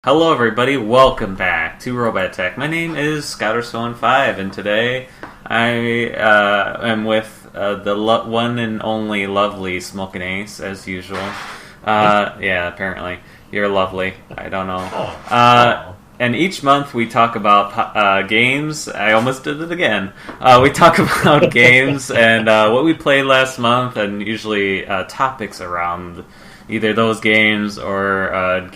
Hello everybody, welcome back to Robot Attack. My name is Scouter005 and today I am with the one and only lovely Smokinace as usual. Yeah, apparently. You're lovely. I don't know. And each month we talk about games. I almost did it again. We talk about games and what we played last month and usually topics around either those games or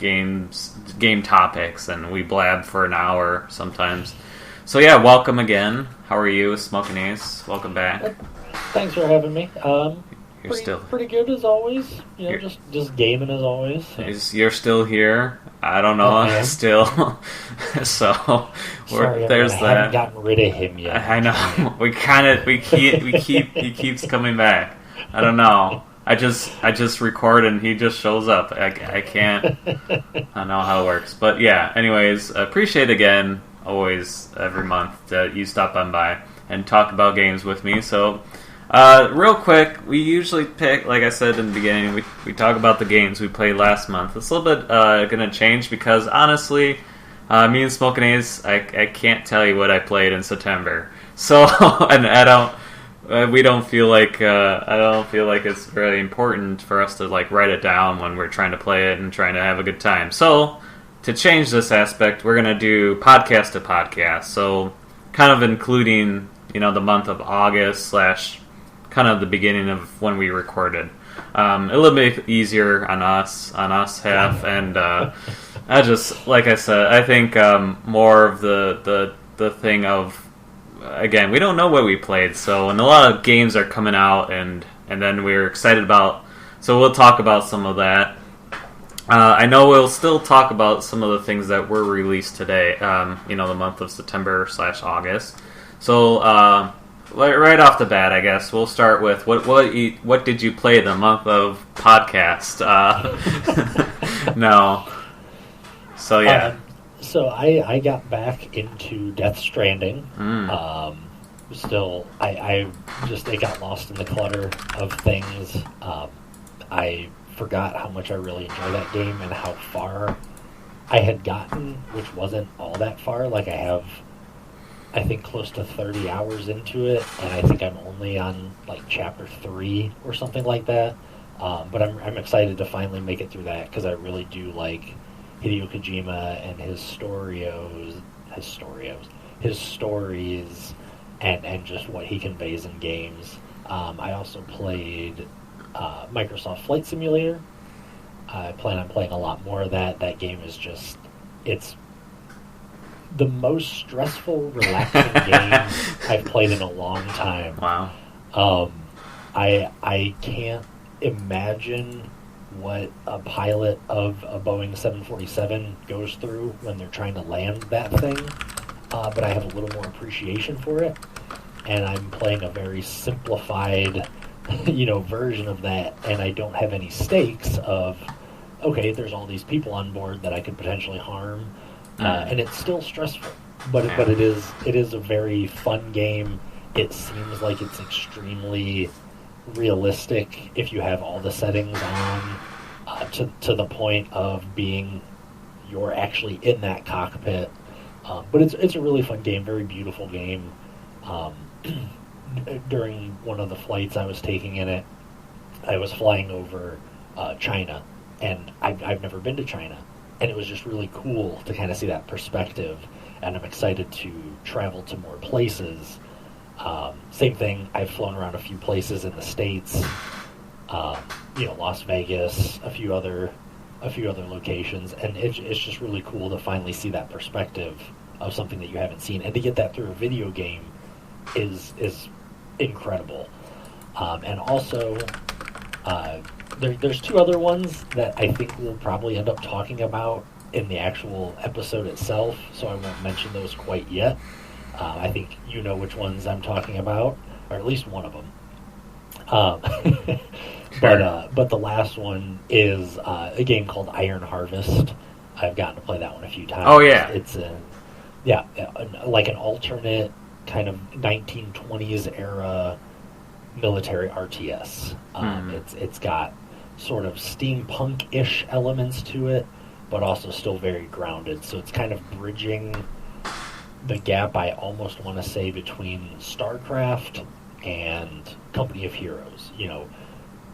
game topics, and we blab for an hour sometimes. So yeah, welcome again. How are you, Smokinace? Welcome back. Thanks for having me. You're still pretty good as always. You know, just gaming as always. So. You're still here. I don't know. Still. So Sorry, there's I that. haven't gotten rid of him yet. I know. He keeps coming back. I don't know. I just record and he just shows up. I can't. I don't know how it works, but yeah. Anyways, appreciate again always every month that you stop on by and talk about games with me. So, real quick, we usually pick, like I said in the beginning, we talk about the games we played last month. It's a little bit going to change because honestly, me and Smokinace, I can't tell you what I played in September. So, and I don't. We don't feel like I don't feel like it's really important for us to like write it down when we're trying to play it and trying to have a good time. So to change this aspect, we're gonna do podcast to podcast. So kind of including the month of August / kind of the beginning of when we recorded. A little bit easier on us half, and I just like I said, I think more of the thing of. Again, we don't know what we played, so and a lot of games are coming out, and then we're excited about. So we'll talk about some of that. I know we'll still talk about some of the things that were released today. The month of September / August. So right off the bat, I guess we'll start with what did you play the month of podcast? No. So yeah. So I got back into Death Stranding. Still, it got lost in the clutter of things. I forgot how much I really enjoy that game and how far I had gotten, which wasn't all that far. Like I think close to 30 hours into it, and I think I'm only on like chapter 3 or something like that. But I'm excited to finally make it through that because I really do like Hideo Kojima and his stories, and just what he conveys in games. I also played Microsoft Flight Simulator. I plan on playing a lot more of that. That game is it's the most stressful, relaxing game I've played in a long time. Wow. I can't imagine what a pilot of a Boeing 747 goes through when they're trying to land that thing, but I have a little more appreciation for it, and I'm playing a very simplified, version of that, and I don't have any stakes of, okay, there's all these people on board that I could potentially harm, and it's still stressful, but it is a very fun game. It seems like it's extremely realistic if you have all the settings on to the point of being you're actually in that cockpit, but it's a really fun game, very beautiful game. During one of the flights I was taking in it, I was flying over China, and I've never been to China, and it was just really cool to kind of see that perspective, and I'm excited to travel to more places. Same thing, I've flown around a few places in the States, Las Vegas, a few other locations, and it's just really cool to finally see that perspective of something that you haven't seen, and to get that through a video game is incredible. And also, there's two other ones that I think we'll probably end up talking about in the actual episode itself, so I won't mention those quite yet. I think you know which ones I'm talking about, or at least one of them. But the last one is a game called Iron Harvest. I've gotten to play that one a few times. Oh yeah, it's like an alternate kind of 1920s era military RTS. It's got sort of steampunk-ish elements to it, but also still very grounded. So it's kind of bridging the gap, I almost want to say, between StarCraft and Company of Heroes. You know,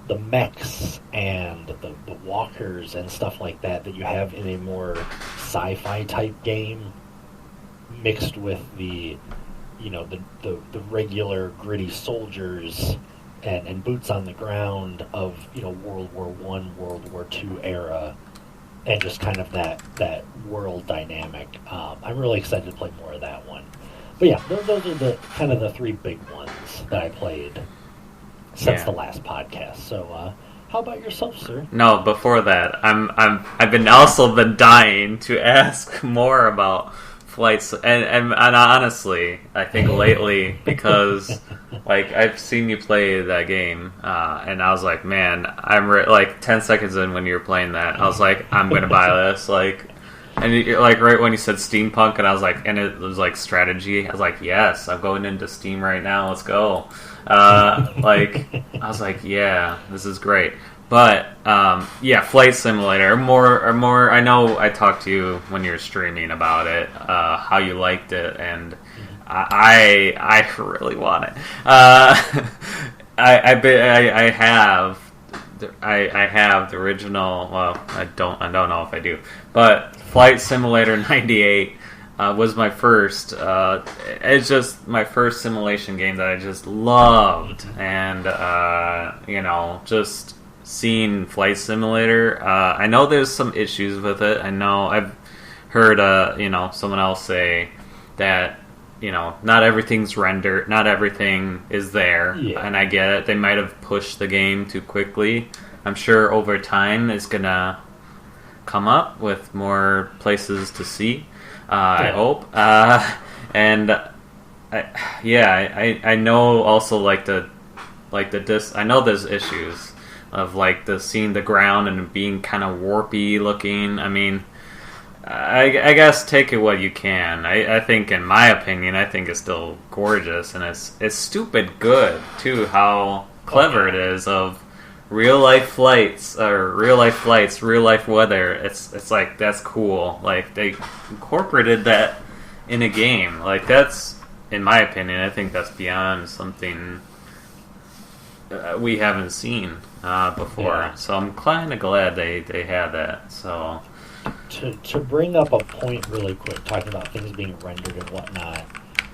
the mechs and the walkers and stuff like that you have in a more sci-fi type game, mixed with the regular gritty soldiers and boots on the ground of, you know, World War I, World War II era, and just kind of that world dynamic. I'm really excited to play more of that one. But yeah, those are the kind of the three big ones that I played since the last podcast. So, how about yourself, sir? No, before that, I've been dying to ask more about flights, and honestly, I think lately, because like I've seen you play that game, and I was like, man, like 10 seconds in when you were playing that, I was like, I'm gonna buy this, like. And like right when you said steampunk, and I was like, and it was like strategy. I was like, yes, I'm going into Steam right now. Let's go. Like I was like, yeah, this is great. But yeah, Flight Simulator. More. I know I talked to you when you were streaming about it, how you liked it, and I really want it. I have the original. Well, I don't know if I do, but Flight Simulator 98 was my first. It's just my first simulation game that I just loved, and you know, just seeing Flight Simulator. I know there's some issues with it. I know I've heard you know, someone else say that, you know, not everything's rendered, not everything is there, and I get it. They might have pushed the game too quickly. I'm sure over time it's gonna come up with more places to see. I hope. And I know also like the I know there's issues of like seeing the ground and being kind of warpy looking. I mean, I guess take it what you can. I think, in my opinion, I think it's still gorgeous, and it's stupid good too. How clever it is of real life flights, real life weather. It's like, that's cool. Like they incorporated that in a game. Like that's, in my opinion, I think that's beyond something we haven't seen before. Yeah. So I'm kind of glad they had that. So. To bring up a point really quick, talking about things being rendered and whatnot,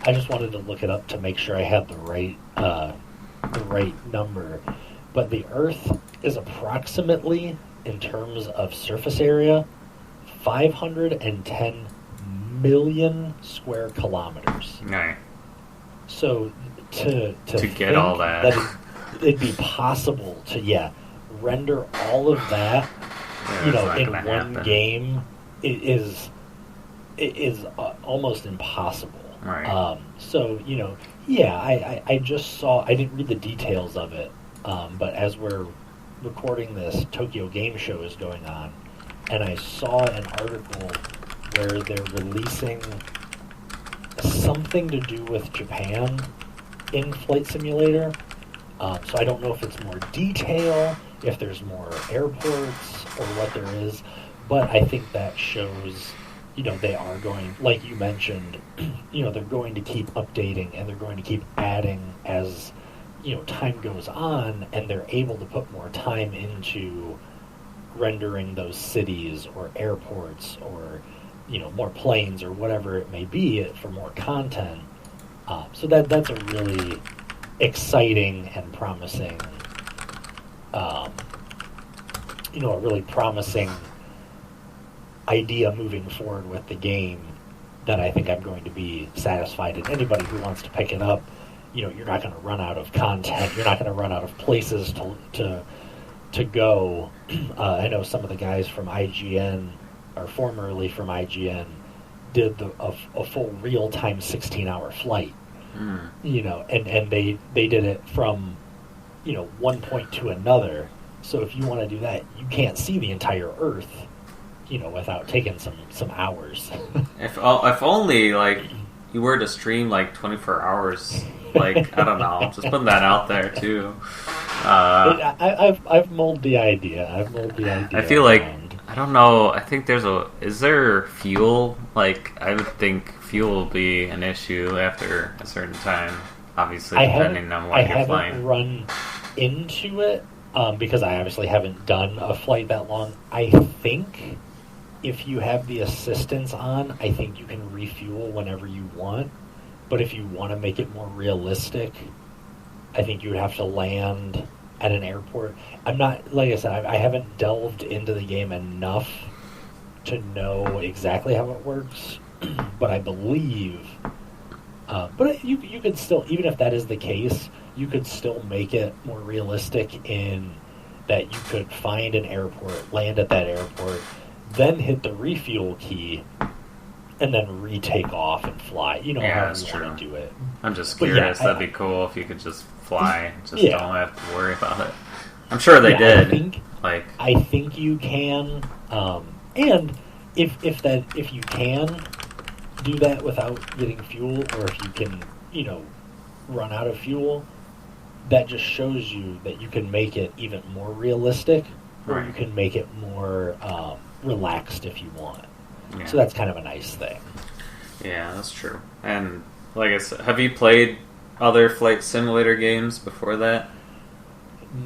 I just wanted to look it up to make sure I had the right number. But the Earth is approximately, in terms of surface area, 510 million square kilometers. Right. So to get all that it'd be possible to render all of that. You know, in one happen. Game, it is almost impossible. Right. So, you know, I just saw, I didn't read the details of it, but as we're recording this, Tokyo Game Show is going on, and I saw an article where they're releasing something to do with Japan in Flight Simulator. So I don't know if it's more detail, if there's more airports, or what there is, but I think that shows, you know, they are going, like you mentioned, you know, they're going to keep updating, and they're going to keep adding as, you know, time goes on, and they're able to put more time into rendering those cities or airports or, you know, more planes or whatever it may be for more content. So that's a really exciting and promising, you know, a really promising idea moving forward with the game that I think I'm going to be satisfied. And anybody who wants to pick it up, you know, you're not going to run out of content. You're not going to run out of places to go. I know some of the guys from IGN, or formerly from IGN, did a full real-time 16-hour flight. You know, and they did it from, you know, one point to another. So if you want to do that, you can't see the entire Earth, you know, without taking some hours. If only, like, you were to stream, like, 24 hours, like, I don't know, just putting that out there, too. I've mulled the idea. I feel like I don't know. I think is there fuel? Like, I would think fuel will be an issue after a certain time. Obviously, depending on what you're flying. I haven't run into it because I obviously haven't done a flight that long. I think if you have the assistance on, I think you can refuel whenever you want. But if you want to make it more realistic, I think you would have to land at an airport. I'm not, like I said, I haven't delved into the game enough to know exactly how it works, but I believe, but you could still, even if that is the case, you could still make it more realistic in that you could find an airport, land at that airport, then hit the refuel key, and then retake off and fly. You know how you want to do it. I'm just curious. That'd be cool if you could just fly. Just don't have to worry about it. I'm sure they did. I think you can. And if you can do that without getting fuel, or if you can, run out of fuel, that just shows you that you can make it even more realistic, or you can make it more relaxed if you want. Yeah. So that's kind of a nice thing. Yeah, that's true. And like I said, have you played other flight simulator games before that?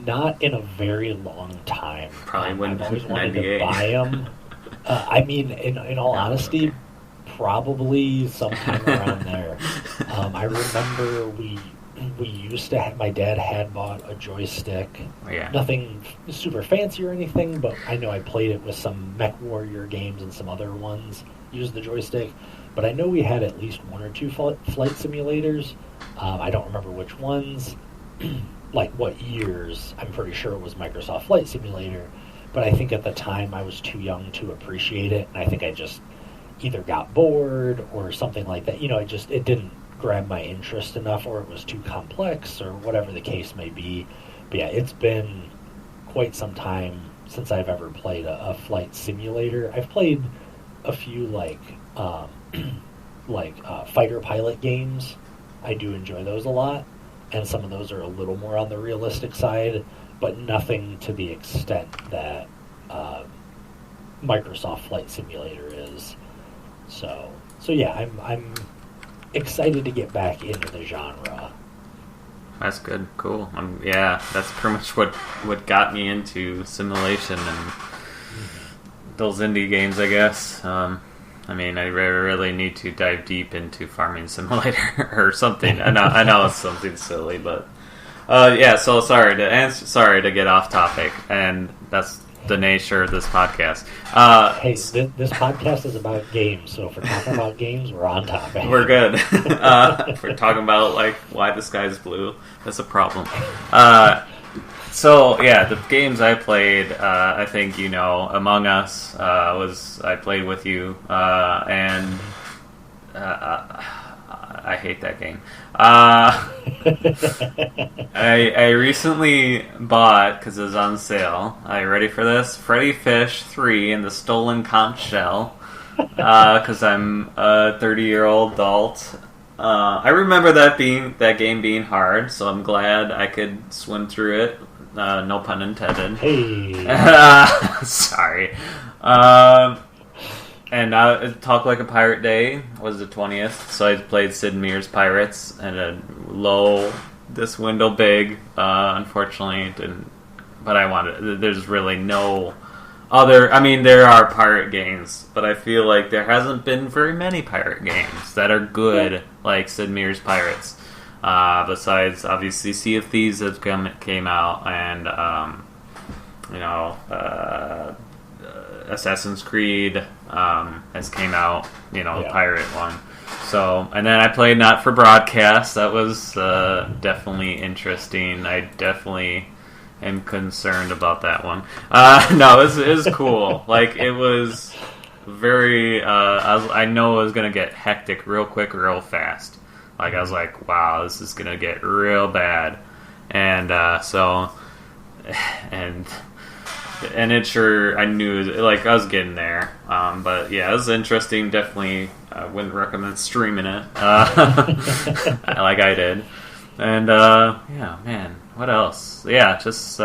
Not in a very long time. Probably when I've always wanted to buy them. I mean, in all honesty, probably sometime around there. I remember we used to have, my dad had bought a joystick. Yeah. Nothing super fancy or anything, but I know I played it with some Mech Warrior games and some other ones. Used the joystick, but I know we had at least one or two flight simulators. I don't remember which ones, like what years. I'm pretty sure it was Microsoft Flight Simulator, but I think at the time I was too young to appreciate it, and I think I just either got bored or something like that. It didn't grab my interest enough, or it was too complex, or whatever the case may be. But yeah, it's been quite some time since I've ever played a flight simulator. I've played a few fighter pilot games. I do enjoy those a lot, and some of those are a little more on the realistic side, but nothing to the extent that Microsoft Flight Simulator is. So yeah, I'm excited to get back into the genre. That's good. Cool. Yeah, that's pretty much what got me into simulation and those indie games, I guess. I mean, I really need to dive deep into Farming Simulator or something. I know it's something silly, but yeah. So sorry to get off topic, and that's the nature of this podcast. Hey, this podcast is about games, so if we're talking about games, we're on topic. We're good. If we're talking about why the sky is blue, that's a problem. So yeah, the games I played, I think Among Us I played with you, and I hate that game. I recently bought, because it was on sale. Are you ready for this? Freddy Fish 3 in the Stolen Conch Shell. Because I'm a 30-year-old adult. I remember that game being hard, so I'm glad I could swim through it. No pun intended. Hey. Sorry. And Talk Like a Pirate Day was the 20th, so I played Sid Meier's Pirates and a low, this window big. Unfortunately, didn't. But I wanted. There's really no other. I mean, there are pirate games, but I feel like there hasn't been very many pirate games that are good, like Sid Meier's Pirates. Besides, obviously, Sea of Thieves that came out, and Assassin's Creed has came out, the pirate one. So, and then I played Not for Broadcast. That was definitely interesting. I definitely am concerned about that one. No, it was cool. It was very. I know it was gonna get hectic real quick, real fast. I was like, wow, this is gonna get real bad, and and it sure, I knew, I was getting there. But yeah, it was interesting. Definitely wouldn't recommend streaming it like I did. And yeah, man, what else? Yeah, just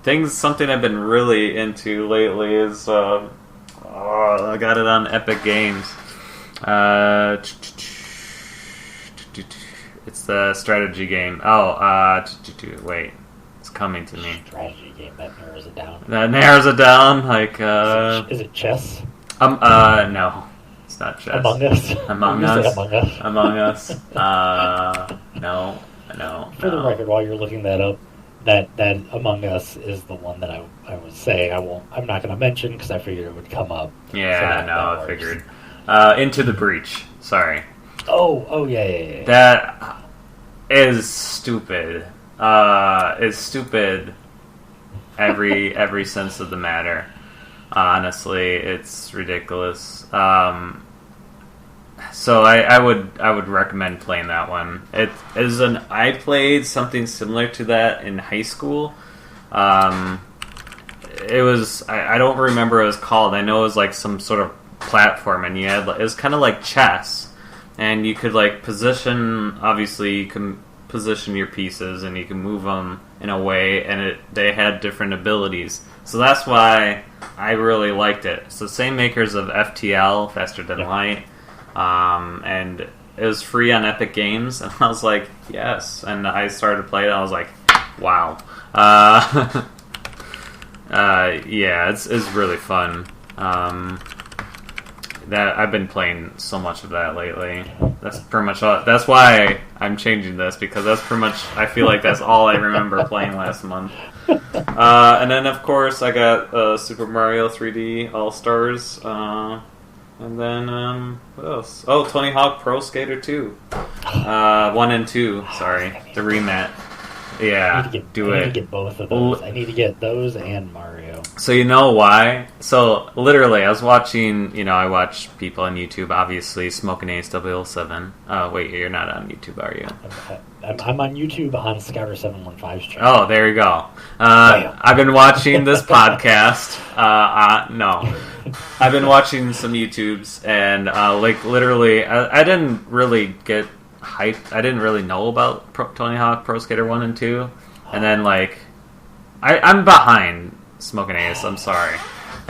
Something I've been really into lately is I got it on Epic Games. It's the strategy game. Wait, it's coming to me. Strategy game, that narrows it down. That narrows it down. Like, is it chess? No, it's not chess. Among Us. Among Us. No. For the record, while you're looking that up, that Among Us is the one that I was saying I'm not going to mention because I figured it would come up. Yeah, so I figured. Into the Breach. Sorry. Oh yeah. That is stupid. It's stupid. Every sense of the matter. Honestly, it's ridiculous. So I would recommend playing that one. I played something similar to that in high school. It was I don't remember what it was called. I know it was like some sort of platform, and it was kind of like chess, and you could like position. Obviously, you can position your pieces, and you can move them in a way, and they had different abilities. So that's why I really liked it. It's the same makers of FTL, Faster Than Light. And it was free on Epic Games, and I was like, yes. And I started to play it, and I was like, wow. Yeah, it's really fun. That I've been playing so much of that lately. That's pretty much all. That's why I'm changing this, because that's pretty much. I feel like that's all I remember playing last month. And then of course I got Super Mario 3D All Stars. And then, what else? Oh, Tony Hawk Pro Skater 2. 1 and 2, sorry. The remat. Yeah, I need to get both of those. I need to get those and Mario. So you know why? So, literally, I was watching, I watch people on YouTube, obviously, Smokinace007. Wait, you're not on YouTube, are you? I'm on YouTube on Scour715's channel. Oh, there you go. I've been watching this podcast. No. I've been watching some YouTubes, and literally, I didn't really get hyped. I didn't really know about Tony Hawk Pro Skater 1 and 2, and then I'm behind Smokinace. I'm sorry.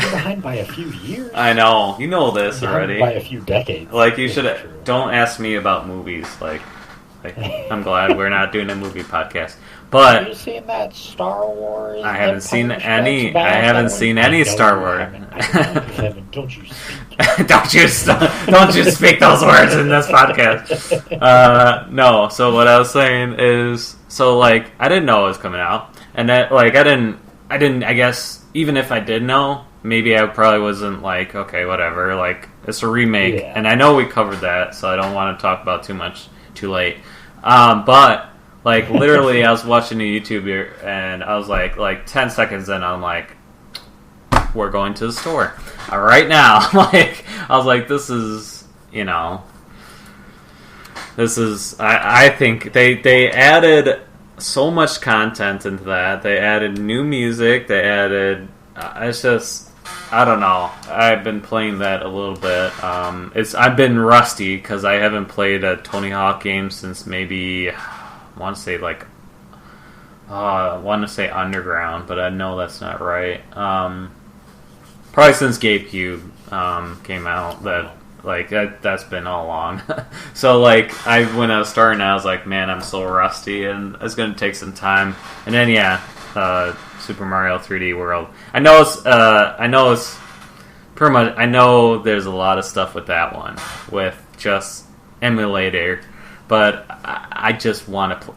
You're behind by a few years. I know. You know this already. By a few decades. You should don't ask me about movies. I'm glad we're not doing a movie podcast. But have you seen that Star Wars? I haven't seen any. I haven't seen any Star Wars. Don't you speak? don't you speak those words in this podcast? No. So what I was saying is, I didn't know it was coming out, and that I didn't. I guess even if I did know, maybe I probably wasn't okay, whatever. It's a remake, and I know we covered that, so I don't want to talk about too much too late. But literally, I was watching a YouTuber, and I was like 10 seconds in, I'm like, we're going to the store right now. I was like, this is. I think they added so much content into that. They added new music. They added. It's just. I don't know. I've been playing that a little bit. I've been rusty because I haven't played a Tony Hawk game since maybe I want to say Underground, but I know that's not right. Probably since GameCube came out. That's been all along. So when I was starting, I was like, man, I'm so rusty, and it's gonna take some time. And then Super Mario 3D World. I know it's pretty much. I know there's a lot of stuff with that one with just emulator, but I just want to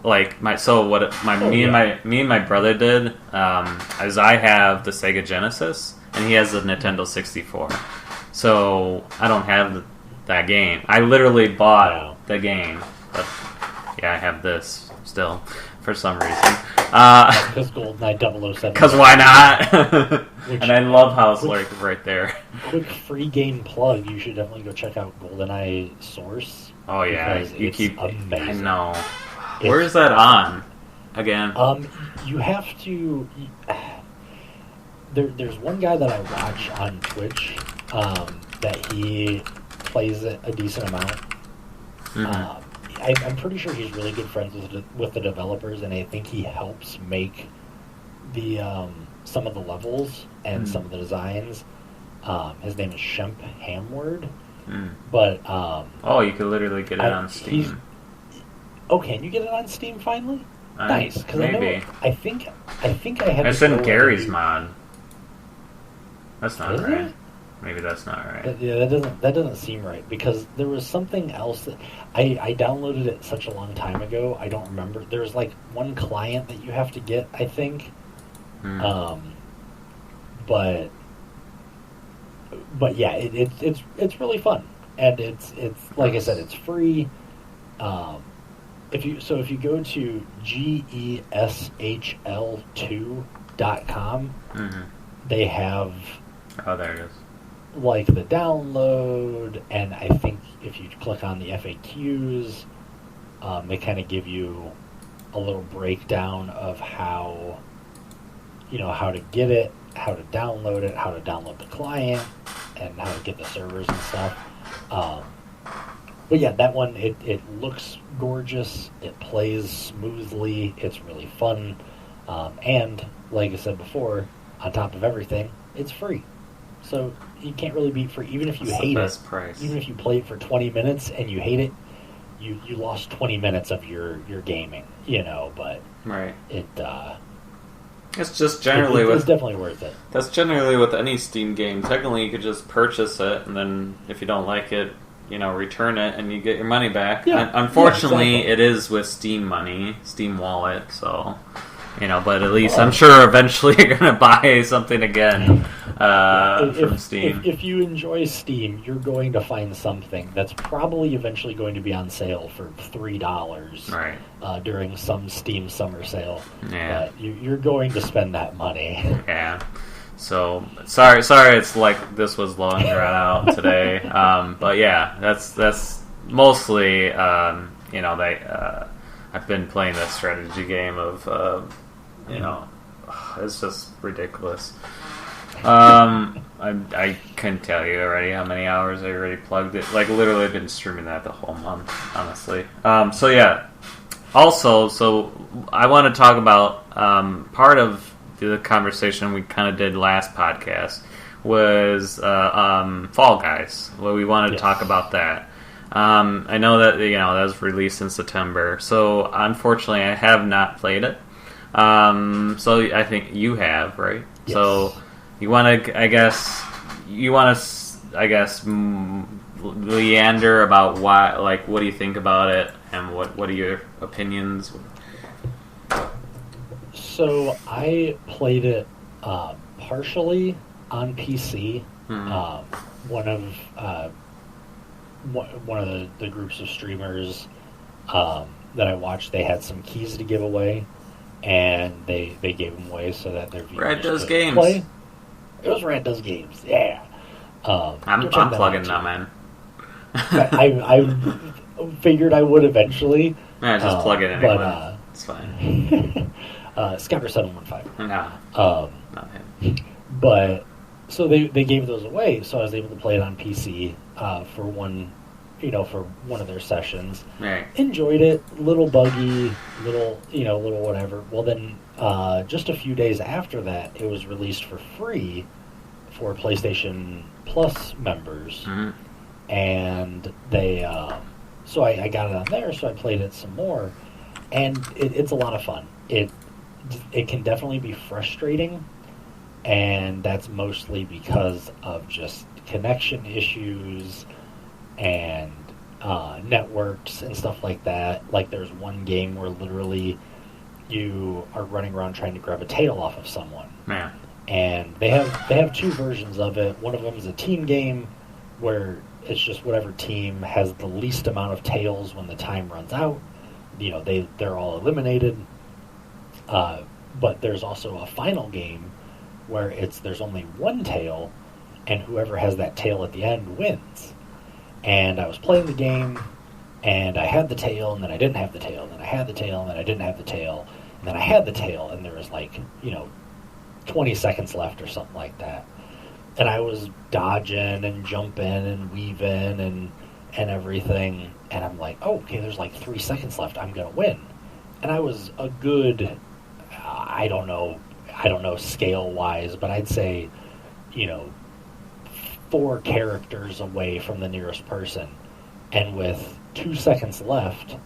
me and my brother did is I have the Sega Genesis and he has the Nintendo 64, so I don't have that game. I literally bought the game, but I have this still for some reason. Because GoldenEye 007. Because why not? And I love how it's right there. Quick free game plug. You should definitely go check out GoldenEye Source. Oh yeah, it's amazing. I know. Where is that on? Again. You have to. There's one guy that I watch on Twitch. That he plays it a decent amount. Mm-hmm. I'm pretty sure he's really good friends with the developers, and I think he helps make the some of the levels and some of the designs. His name is Shemp Hamward. But oh, you could literally get it on Steam. Oh, can you get it on Steam finally? Nice, because maybe. I think I had. It's in Gary's mod. That's not right. It? Maybe that's not right. Yeah, that doesn't seem right, because there was something else that I downloaded it such a long time ago. I don't remember. There's like one client that you have to get, I think. But yeah, it's really fun, and it's like I said, it's free. If you go to GESHL2.com, they have there it is. Like the download, and I think if you click on the FAQs, they kind of give you a little breakdown of how to get it, how to download it, how to download the client, and how to get the servers and stuff. But yeah, that one, it looks gorgeous, it plays smoothly, it's really fun, and like I said before, on top of everything, it's free. So you can't really beat free, even if you hate it. Price. Even if you play it for 20 minutes and you hate it, you lost 20 minutes of your gaming, but right. It's just generally it's definitely worth it. That's generally with any Steam game. Technically, you could just purchase it, and then if you don't like it, return it, and you get your money back. Yeah, unfortunately, exactly. It is with Steam money, Steam Wallet, so... but at least I'm sure eventually you're going to buy something again from Steam. If you enjoy Steam, you're going to find something that's probably eventually going to be on sale for $3 right. During some Steam summer sale. Yeah. You're going to spend that money. Yeah. So, sorry it's like this was long drawn out today. But yeah, that's mostly, I've been playing that strategy game of... it's just ridiculous. I couldn't tell you already how many hours I already plugged it. Like, literally, I've been streaming that the whole month, honestly. So yeah. Also, so I want to talk about part of the conversation we kind of did last podcast was Fall Guys. Well, we wanted to talk about that. I know that that was released in September, so unfortunately, I have not played it. So I think you have, right? Yes. So you want to, I guess, leander about why, like, what do you think about it, and what are your opinions? So I played it partially on PC. One of the groups of streamers that I watched, they had some keys to give away, and they gave them away so that their viewers Red Does could Games. play. It was Red Does Games, yeah. I'm plugging them in. I figured I would eventually. Yeah, just plug it in anyway. But, it's fine. Scout007 No, not him. But so they gave those away, so I was able to play it on PC for one of their sessions. Right. Enjoyed it. Little buggy, little whatever. Well, then just a few days after that, it was released for free for PlayStation Plus members, and they so I got it on there. So I played it some more, and it's a lot of fun. It can definitely be frustrating, and that's mostly because of just connection issues and networks and stuff like that. Like, there's one game where literally you are running around trying to grab a tail off of someone. Yeah. And they have two versions of it. One of them is a team game where it's just whatever team has the least amount of tails when the time runs out. They're all eliminated. But there's also a final game where there's only one tail, and whoever has that tail at the end wins. And I was playing the game, and I had the tail, and then I didn't have the tail, and then I had the tail, and then I didn't have the tail, and then I had the tail, and there was 20 seconds left or something like that. And I was dodging and jumping and weaving and everything, and I'm like, oh, okay, there's 3 seconds left, I'm going to win. And I was a good, I don't know, I don't know scale-wise, but I'd say, 4 characters away from the nearest person. And with 2 seconds left,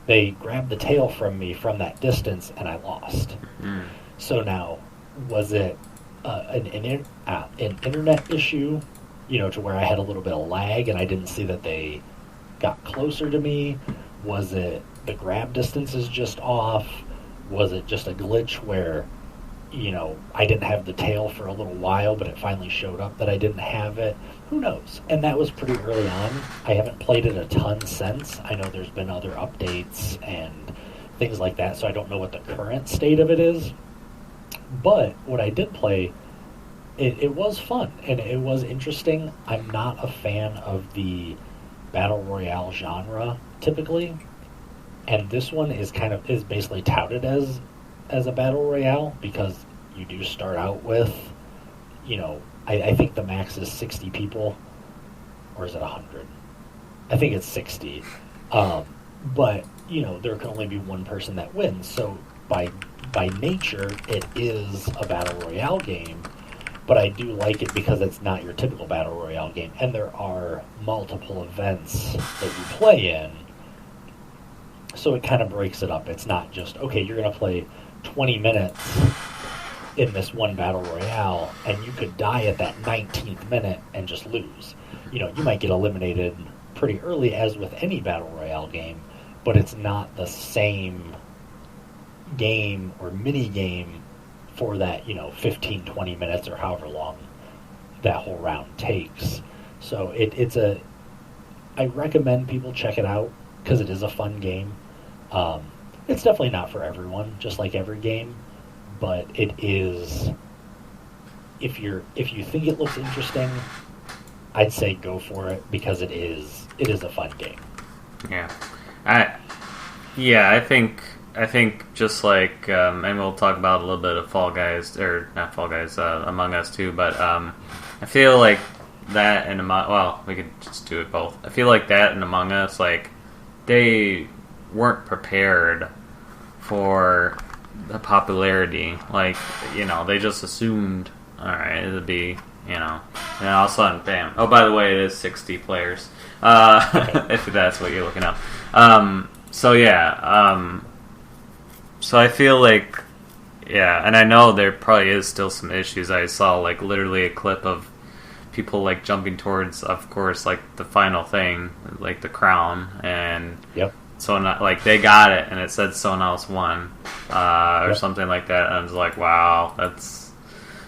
they grabbed the tail from me from that distance, and I lost. Mm. So now, was it an internet issue, to where I had a little bit of lag and I didn't see that they got closer to me? Was it the grab distance is just off? Was it just a glitch where, I didn't have the tail for a little while, but it finally showed up that I didn't have it? Who knows? And that was pretty early on. I haven't played it a ton since. I know there's been other updates and things like that, so I don't know what the current state of it is. But what I did play, it was fun, and it was interesting. I'm not a fan of the Battle Royale genre, typically. And this one is basically touted as a Battle Royale, because you do start out with, I think the max is 60 people, or is it 100? I think it's 60. But, there can only be one person that wins. So by nature, it is a Battle Royale game, but I do like it because it's not your typical Battle Royale game, and there are multiple events that you play in, so it kind of breaks it up. It's not just, okay, you're going to play 20 minutes in this one Battle Royale, and you could die at that 19th minute and just lose. You might get eliminated pretty early, as with any Battle Royale game, but it's not the same game or mini game for that 15, 20 minutes, or however long that whole round takes. So I recommend people check it out, because it is a fun game. It's definitely not for everyone, just like every game, but it is, if you think it looks interesting, I'd say go for it, because it is a fun game. Yeah. I think just like, and we'll talk about a little bit of Fall Guys, or not Fall Guys, Among Us too, but I feel like that and we could just do it both. I feel like that and Among Us, like, they weren't prepared for the popularity. Like, they just assumed, alright, it'll be, and all of a sudden, bam. Oh, by the way, it is 60 players, if that's what you're looking up. So I feel like, and I know there probably is still some issues. I saw, like, literally a clip of people, like, jumping towards, of course, like, the final thing, like, the crown, and yep. So, not, like, they got it, and it said someone else won, or something like that, and I was like, wow, that's...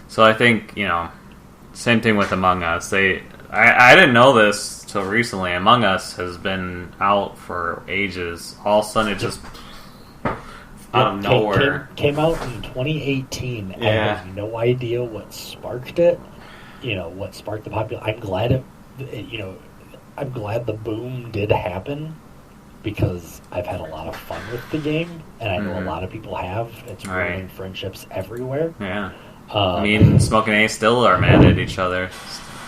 So I think, same thing with Among Us. I didn't know this till recently. Among Us has been out for ages. All of a sudden, it just... out of nowhere. Came out in 2018. Yeah. I have no idea what sparked it. What sparked the popular. I'm glad I'm glad the boom did happen, because I've had a lot of fun with the game, and I know a lot of people have. It's ruining friendships everywhere. Yeah. Me and Smokinace still are mad at each other.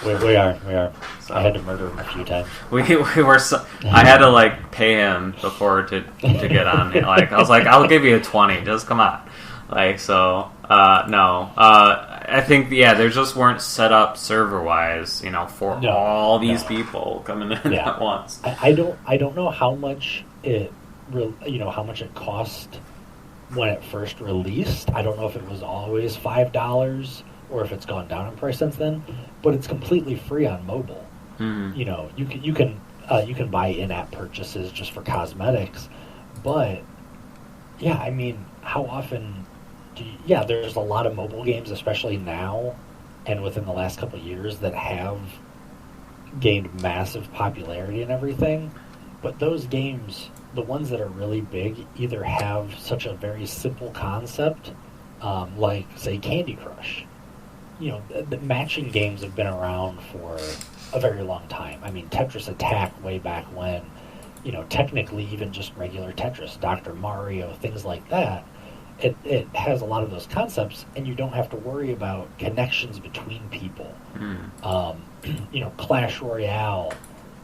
We are. So, I had to murder him a few times. We were. I had to, like, pay him before to get on. Like, I was like, I'll give you a 20. Just come on. Like, so no. I think there just weren't set up server wise, for all these people coming in at once. I don't know how much how much it cost when it first released. I don't know if it was always $5 or if it's gone down in price since then, but it's completely free on mobile. Mm-hmm. You can buy in-app purchases just for cosmetics, but how often there's a lot of mobile games, especially now and within the last couple of years, that have gained massive popularity and everything, but those games, the ones that are really big, either have such a very simple concept, like, say, Candy Crush. The matching games have been around for a very long time. I mean, Tetris Attack way back when, technically even just regular Tetris, Dr. Mario, things like that. It has a lot of those concepts, and you don't have to worry about connections between people. Clash Royale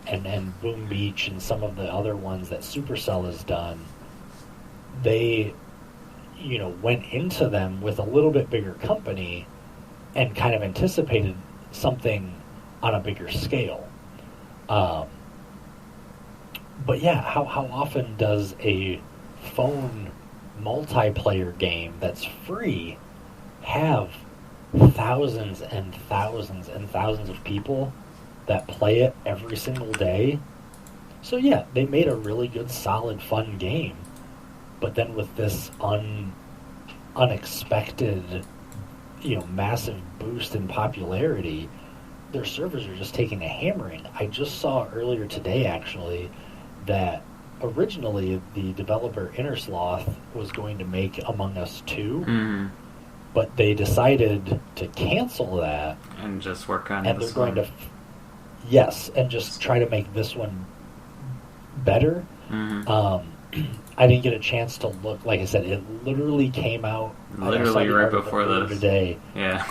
and Boom Beach and some of the other ones that Supercell has done, they went into them with a little bit bigger company and kind of anticipated something on a bigger scale. But yeah, how often does a phone multiplayer game that's free have thousands and thousands and thousands of people that play it every single day? So yeah, they made a really good, solid, fun game, but then with this unexpected, massive boost in popularity, their servers are just taking a hammering. I just saw earlier today, actually, that originally the developer Innersloth was going to make Among Us 2, but they decided to cancel that and just work on and this they're going one. to yes, and just try to make this one better. I didn't get a chance to look. Like I said, it literally came out Literally right before this today. Yeah,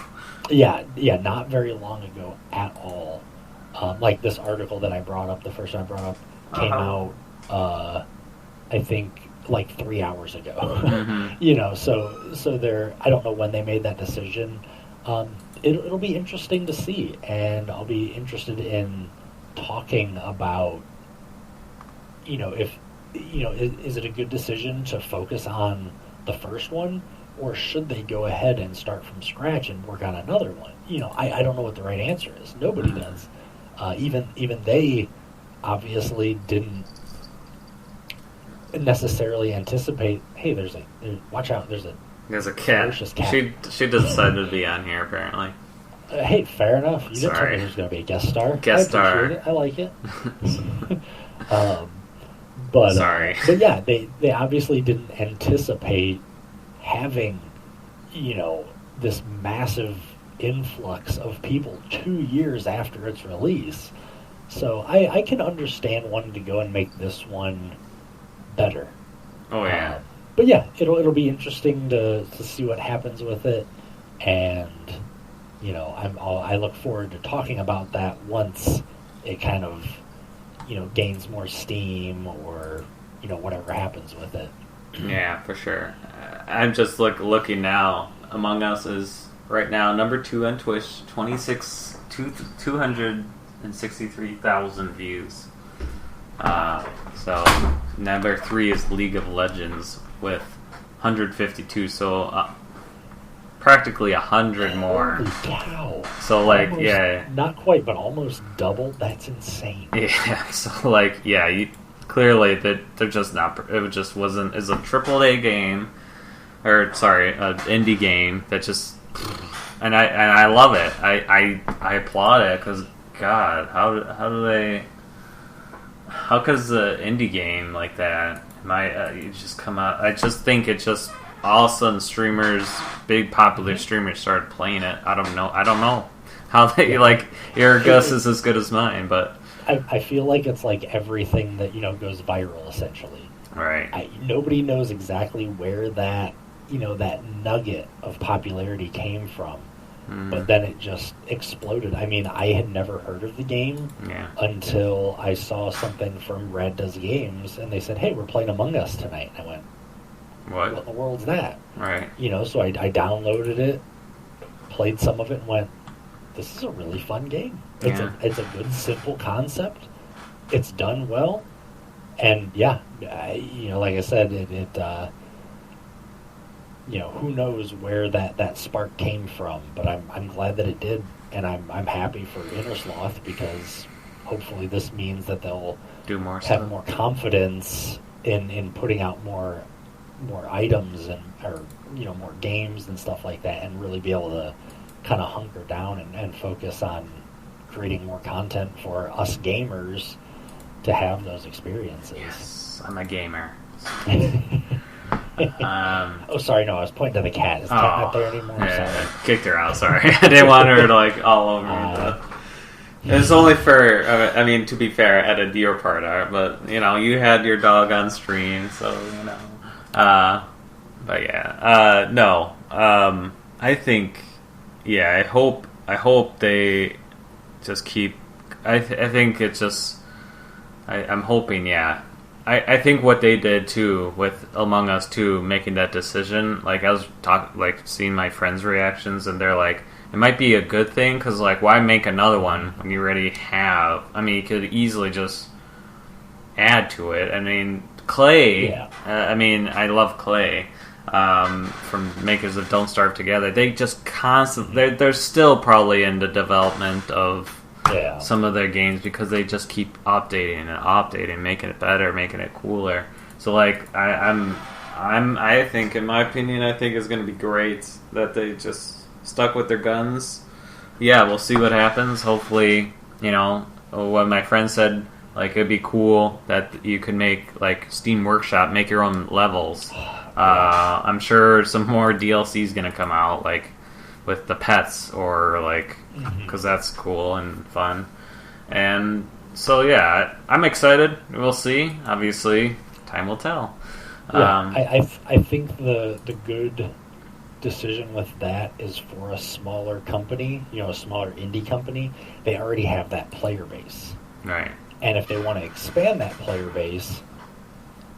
not very long ago at all. Like this article that I brought up, the first one I brought up, came out, I think, like 3 hours ago. So they're. I don't know when they made that decision. It'll be interesting to see, and I'll be interested in talking about, if, is it a good decision to focus on the first one, or should they go ahead and start from scratch and work on another one? I don't know what the right answer is. Nobody does. Even they obviously didn't necessarily anticipate, hey, watch out, there's a cat. ferocious cat. She decided to be on here, apparently. Hey, fair enough. You didn't tell me there's going to be a guest star. I appreciate it. I like it. Sorry. But yeah, they obviously didn't anticipate having, this massive influx of people 2 years after its release. So I can understand wanting to go and make this one better. Oh yeah. But yeah, it'll be interesting to see what happens with it, and I look forward to talking about that once it kind of gains more steam, or whatever happens with it. Yeah, for sure. I'm just looking now. Among Us is right now number 2 on Twitch, 263,000 views. So number 3 is League of Legends with 152. So practically 100 more. Holy cow! So almost, not quite, but almost double. That's insane. Yeah. So clearly that they're just not. It just wasn't. It's a AAA game, or sorry, an indie game that just. And I love it. I applaud it, because God, how do they? How does the indie game like that? You just come out? I just think it just all of a sudden big popular streamers started playing it. I don't know how they your guess is as good as mine, but I feel like it's like everything that goes viral, essentially. Right. Nobody knows exactly where that that nugget of popularity came from, but then it just exploded. I mean, I had never heard of the game until I saw something from Red Does Games, and they said, "Hey, we're playing Among Us tonight." And I went, "What in the world's that?" Right. So I downloaded it, played some of it, and went, "This is a really fun game. It's a good, simple concept. It's done well, and like I said, who knows where that spark came from? But I'm glad that it did, and I'm happy for Innersloth, because hopefully this means that they'll do more have more confidence in putting out more items or more games and stuff like that, and really be able to kind of hunker down and focus on creating more content for us gamers to have those experiences." Yes, I'm a gamer. Sorry, no, I was pointing to the cat. Is the cat not there anymore? Yeah, sorry. Kicked her out, sorry. I didn't want her to all over me. But it's only for, to be fair, I edited your part out, but, you had your dog on stream, so, but yeah. No. I think, I hope they just keep, I think it's just, I'm hoping, I think what they did too with Among Us 2 making that decision, like I was seeing my friends' reactions, and they're like, it might be a good thing because like why make another one when you already have? I mean, you could easily just add to it. I mean, Clay. Yeah. I mean, I love Clay. From makers of Don't Starve Together, they just constantly they're still probably in the development of some of their games because they just keep updating, making it better, making it cooler. So like I think, in my opinion, I think it's going to be great that they just stuck with their guns. Yeah, we'll see what happens. Hopefully, what my friend said, like it'd be cool that you could make like Steam Workshop, make your own levels. I'm sure some more DLC is going to come out, like with the pets, or like because that's cool and fun. And so yeah, I'm excited. We'll see. Obviously, time will tell. Yeah, I think the good decision with that is for a smaller company, a smaller indie company. They already have that player base, right? And if they want to expand that player base,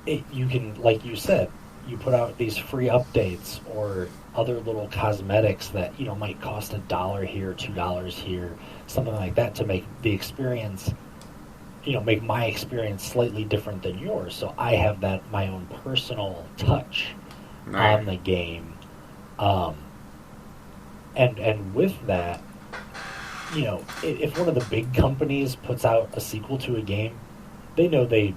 you can, like you said, you put out these free updates or other little cosmetics that might cost $1 here, $2 here, something like that, to make the experience, make my experience slightly different than yours. So I have that my own personal touch on the game, and with that, if one of the big companies puts out a sequel to a game, they know they're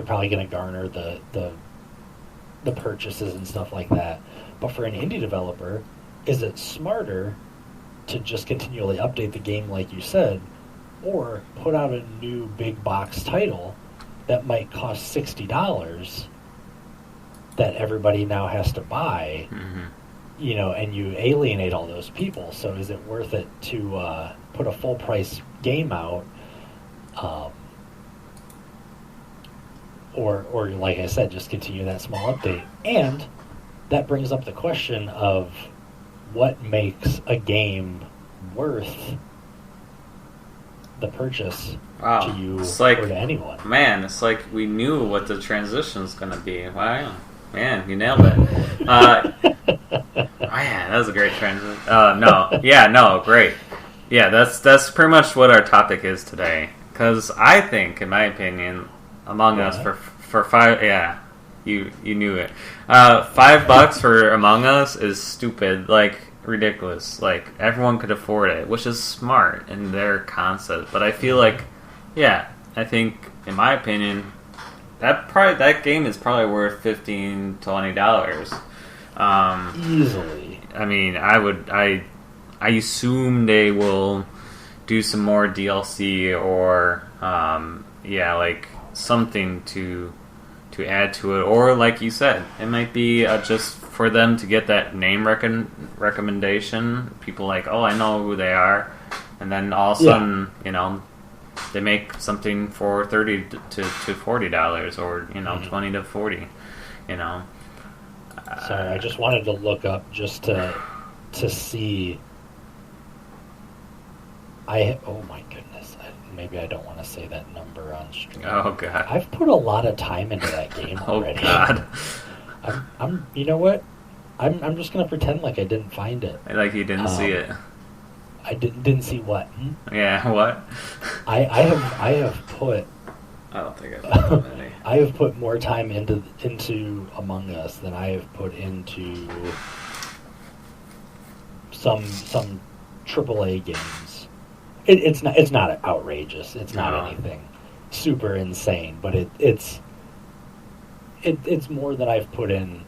probably going to garner the purchases and stuff like that. But for an indie developer, is it smarter to just continually update the game, like you said, or put out a new big box title that might cost $60 that everybody now has to buy, and you alienate all those people? So is it worth it to put a full price game out, or like I said, just continue that small update? And that brings up the question of what makes a game worth the purchase to you, or to anyone. Man, it's like we knew what the transition's going to be. Wow. Man, you nailed it. Man, that was a great transition. Great. Yeah, that's pretty much what our topic is today. Because I think, in my opinion, Among Us for $5, you knew it. $5 for Among Us is stupid, like ridiculous. Like everyone could afford it, which is smart in their concept. But I feel like, I think, in my opinion, that game is probably worth $15-$20. Easily. I mean, I assume they will do some more DLC or like something to add to it, or like you said, it might be just for them to get that name recommendation. People like, oh, I know who they are, and then all of a sudden, they make something for $30 to $40, or $20 to $40. Sorry, I just wanted to look up just to see. Oh my goodness, maybe I don't want to say that number on stream. Oh god, I've put a lot of time into that game already. Oh god, I'm. You know what? I'm just gonna pretend like I didn't find it. Like you didn't see it. I didn't see what? Yeah, what? I have put. I don't think I've put many. I have put more time into Among Us than I have put into some AAA games. It's not outrageous. It's not anything super insane, but it's more than I've put in.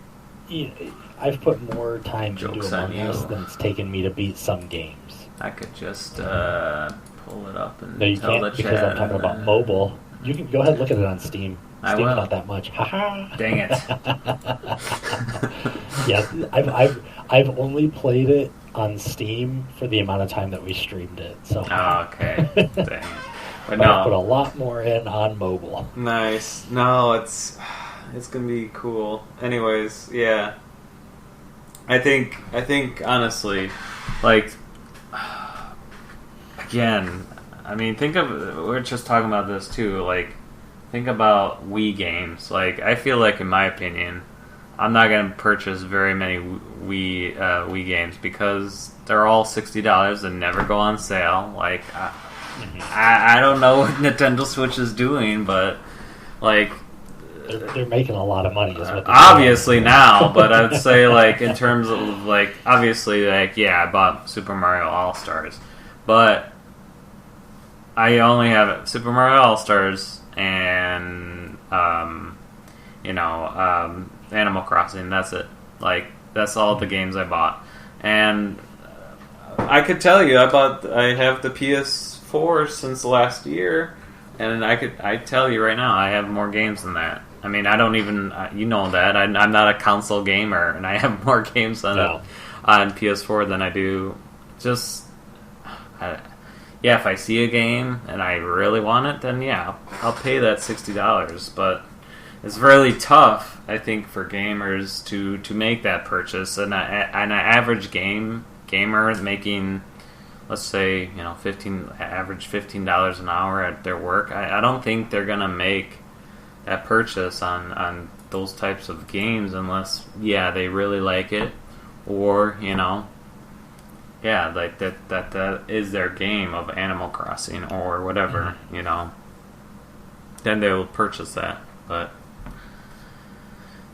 I've put more time into Among Us than it's taken me to beat some games. I could just pull it up and no, you tell can't, the chat. because I'm talking about mobile. You can go ahead and look at it on Steam. I Steam's will. not that much. Haha. Dang it. Yeah, I've only played it on Steam for the amount of time that we streamed it. So. Oh, okay. Dang it. But I no. put a lot more in on mobile. Nice. No, it's gonna be cool. Anyways, yeah. I think honestly, like, again, I mean, think of, we're just talking about this too, like, think about Wii games. Like, I feel like, in my opinion, I'm not going to purchase very many Wii games because they're all $60 and never go on sale. Like, I don't know what Nintendo Switch is doing, but like they're making a lot of money. Is what obviously now, but I'd say like in terms of like obviously like yeah, I bought Super Mario All Stars, but I only have Super Mario All Stars and Animal Crossing. That's it. Like that's all the games I bought, and I could tell you I have the PS4 since last year, and I tell you right now I have more games than that. I mean, I don't even you know that I'm not a console gamer, and I have more games on PS4 than I do. Just if I see a game and I really want it, then yeah, I'll pay that $60. But it's really tough, I think, for gamers to make that purchase. And an average gamer making, let's say, average $15 an hour at their work, I don't think they're gonna make that purchase on those types of games unless they really like it, or like that is their game of Animal Crossing or whatever, then they will purchase that. But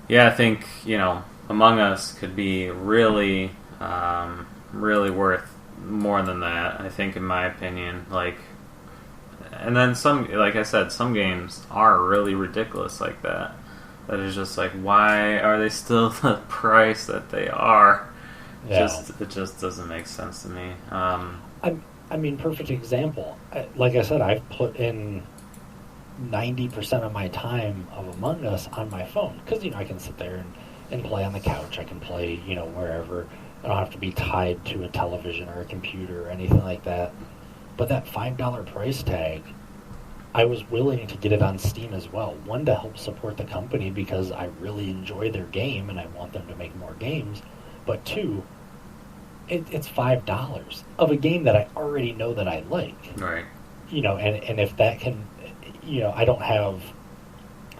I think Among Us could be really really worth more than that, I think, in my opinion. Like, and then some, like I said, some games are really ridiculous like that. That is just like, why are they still the price that they are? Yeah. It just doesn't make sense to me. I mean, perfect example. Like I said, I've put in 90% of my time of Among Us on my phone because I can sit there and play on the couch. I can play wherever. I don't have to be tied to a television or a computer or anything like that. But that $5 price tag, I was willing to get it on Steam as well. One, to help support the company because I really enjoy their game and I want them to make more games. But two, it's $5 of a game that I already know that I like. Right. And if that can, I don't have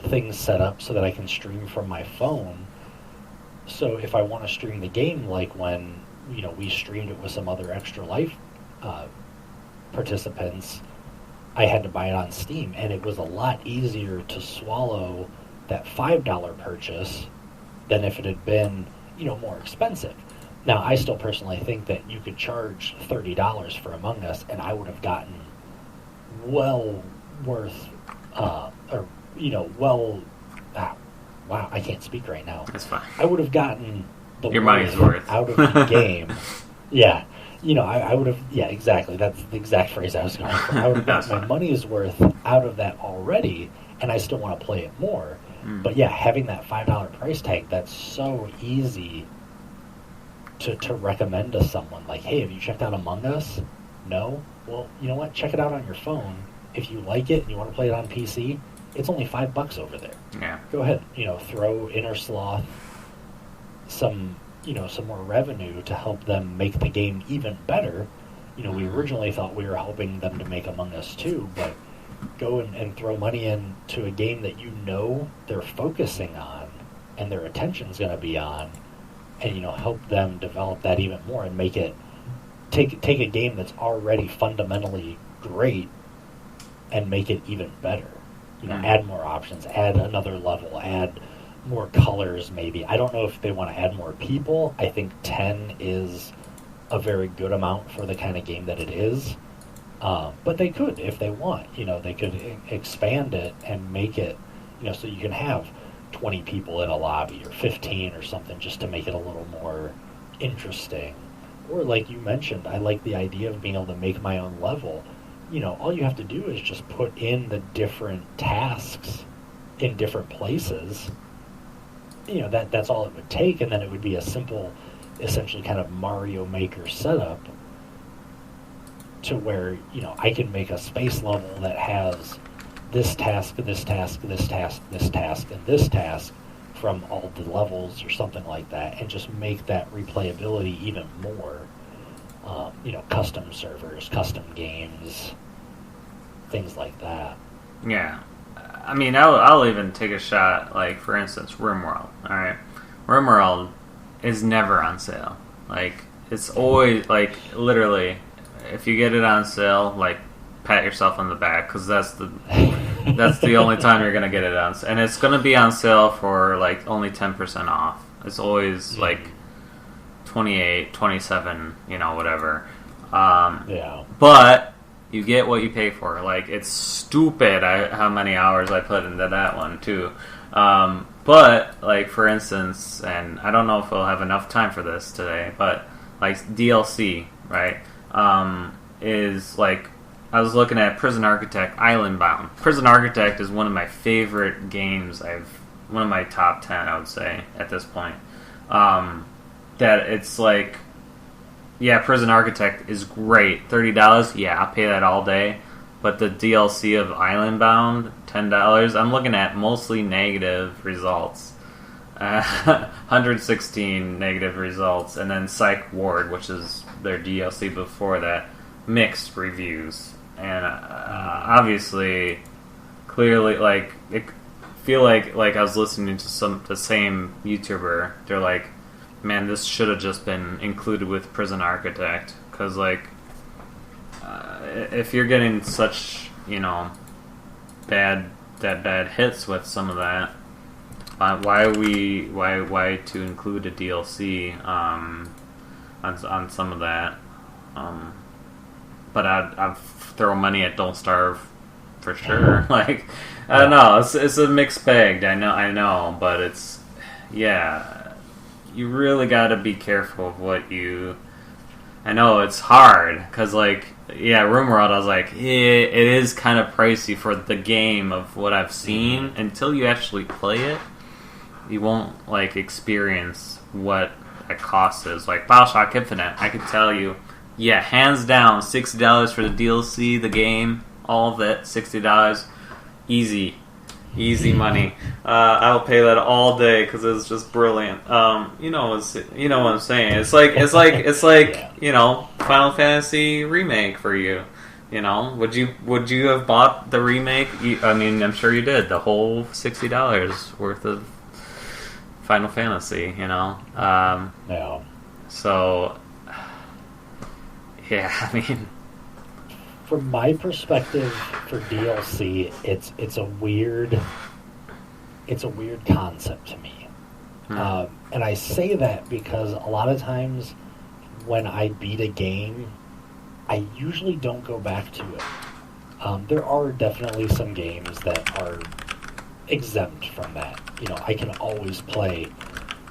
things set up so that I can stream from my phone. So if I want to stream the game, like when we streamed it with some other Extra Life participants, I had to buy it on Steam, and it was a lot easier to swallow that $5 purchase than if it had been more expensive. Now, I still personally think that you could charge $30 for Among Us, and I would have gotten well worth, wow, I can't speak right now. That's fine. I would have gotten your money's worth out of the game. Yeah. I would have, exactly. That's the exact phrase I was going for. I would have gotten my money's worth out of that already, and I still want to play it more. But having that $5 price tag, that's so easy to recommend to someone. Like, hey, have you checked out Among Us? No? Well, you know what? Check it out on your phone. If you like it and you want to play it on PC, it's only $5 over there. Yeah. Go ahead. Throw Inner Sloth some more revenue to help them make the game even better. We originally thought we were helping them to make Among Us 2, but go and throw money into a game that they're focusing on and their attention's going to be on, and help them develop that even more and make it take a game that's already fundamentally great and make it even better. Add more options, add another level, add more colors maybe. I don't know if they want to add more people. I think 10 is a very good amount for the kind of game that it is. But they could, if they want. They could expand it and make it, so you can have 20 people in a lobby or 15 or something, just to make it a little more interesting. Or like you mentioned, I like the idea of being able to make my own level. All you have to do is just put in the different tasks in different places. That's all it would take, and then it would be a simple, essentially kind of Mario Maker setup to where, I can make a space level that has this task, this task, this task, this task, and this task from all the levels or something like that, and just make that replayability even more. Custom servers, custom games, things like that. Yeah. I mean, I'll even take a shot. Like, for instance, RimWorld. All right, RimWorld is never on sale. Like, it's always like literally, if you get it on sale, like pat yourself on the back because that's the only time you're gonna get it on, and it's gonna be on sale for like only 10% off. It's always like 28, 27, whatever. But you get what you pay for. Like, it's stupid how many hours I put into that one too. But like, for instance, and I don't know if we'll have enough time for this today, but like DLC, right? Is like, I was looking at Prison Architect Island Bound. Prison Architect is one of my favorite games. One of my top 10, I would say, at this point. That it's like, yeah, Prison Architect is great. $30, yeah, I'll pay that all day. But the DLC of Island Bound, $10, I'm looking at mostly negative results. 116 negative results. And then Psych Ward, which is their DLC before that, mixed reviews. And obviously, clearly, like, it feel like I was listening to the same YouTuber. They're like, man, this should have just been included with Prison Architect, because like, if you're getting such bad hits with some of that, why to include a DLC on some of that? But I'd throw money at Don't Starve for sure. Like, I don't know. It's a mixed bag. I know, but it's, yeah. You really got to be careful of what you. I know it's hard because, like, yeah, RimWorld. I was like, it is kind of pricey for the game of what I've seen. Until you actually play it, you won't like experience what a cost is. Like BioShock Infinite, I could tell you. Yeah, hands down, $60 for the DLC, the game, all of it, $60, easy money. I'll pay that all day because it's just brilliant. You know what I'm saying? It's like Final Fantasy remake for you. Would you have bought the remake? I mean, I'm sure you did. The whole $60 worth of Final Fantasy. Yeah. So. Yeah, I mean, from my perspective, for DLC, it's a weird concept to me, and I say that because a lot of times when I beat a game, I usually don't go back to it. There are definitely some games that are exempt from that. I can always play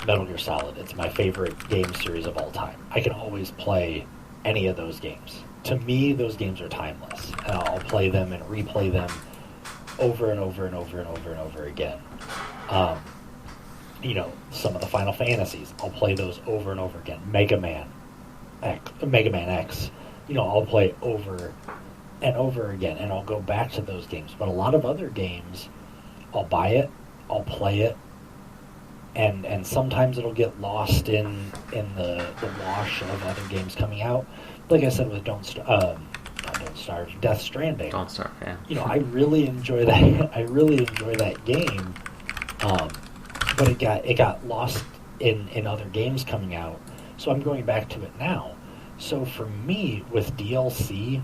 Metal Gear Solid. It's my favorite game series of all time. I can always play any of those games. To me, those games are timeless. And I'll play them and replay them over and over and over and over and over again. Some of the Final Fantasies, I'll play those over and over again. Mega Man X, I'll play over and over again, and I'll go back to those games. But a lot of other games, I'll buy it, I'll play it, and sometimes it'll get lost in the wash of other games coming out. Like I said with Death Stranding. Don't Starve, yeah. I really enjoy that. I really enjoy that game, but it got lost in other games coming out. So I'm going back to it now. So for me, with DLC,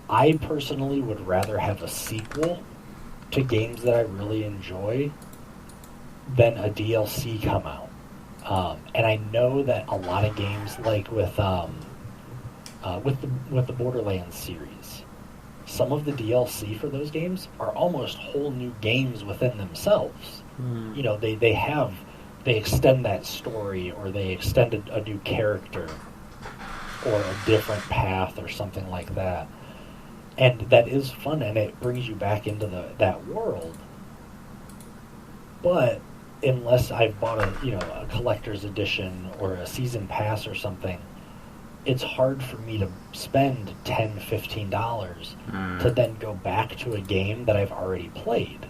I personally would rather have a sequel to games that I really enjoy than a DLC come out. And I know that a lot of games, like with the Borderlands series, some of the DLC for those games are almost whole new games within themselves. They extend that story, or they extend a new character, or a different path, or something like that. And that is fun, and it brings you back into that world. But unless I've bought a collector's edition or a season pass or something, it's hard for me to spend $10, $15 to then go back to a game that I've already played.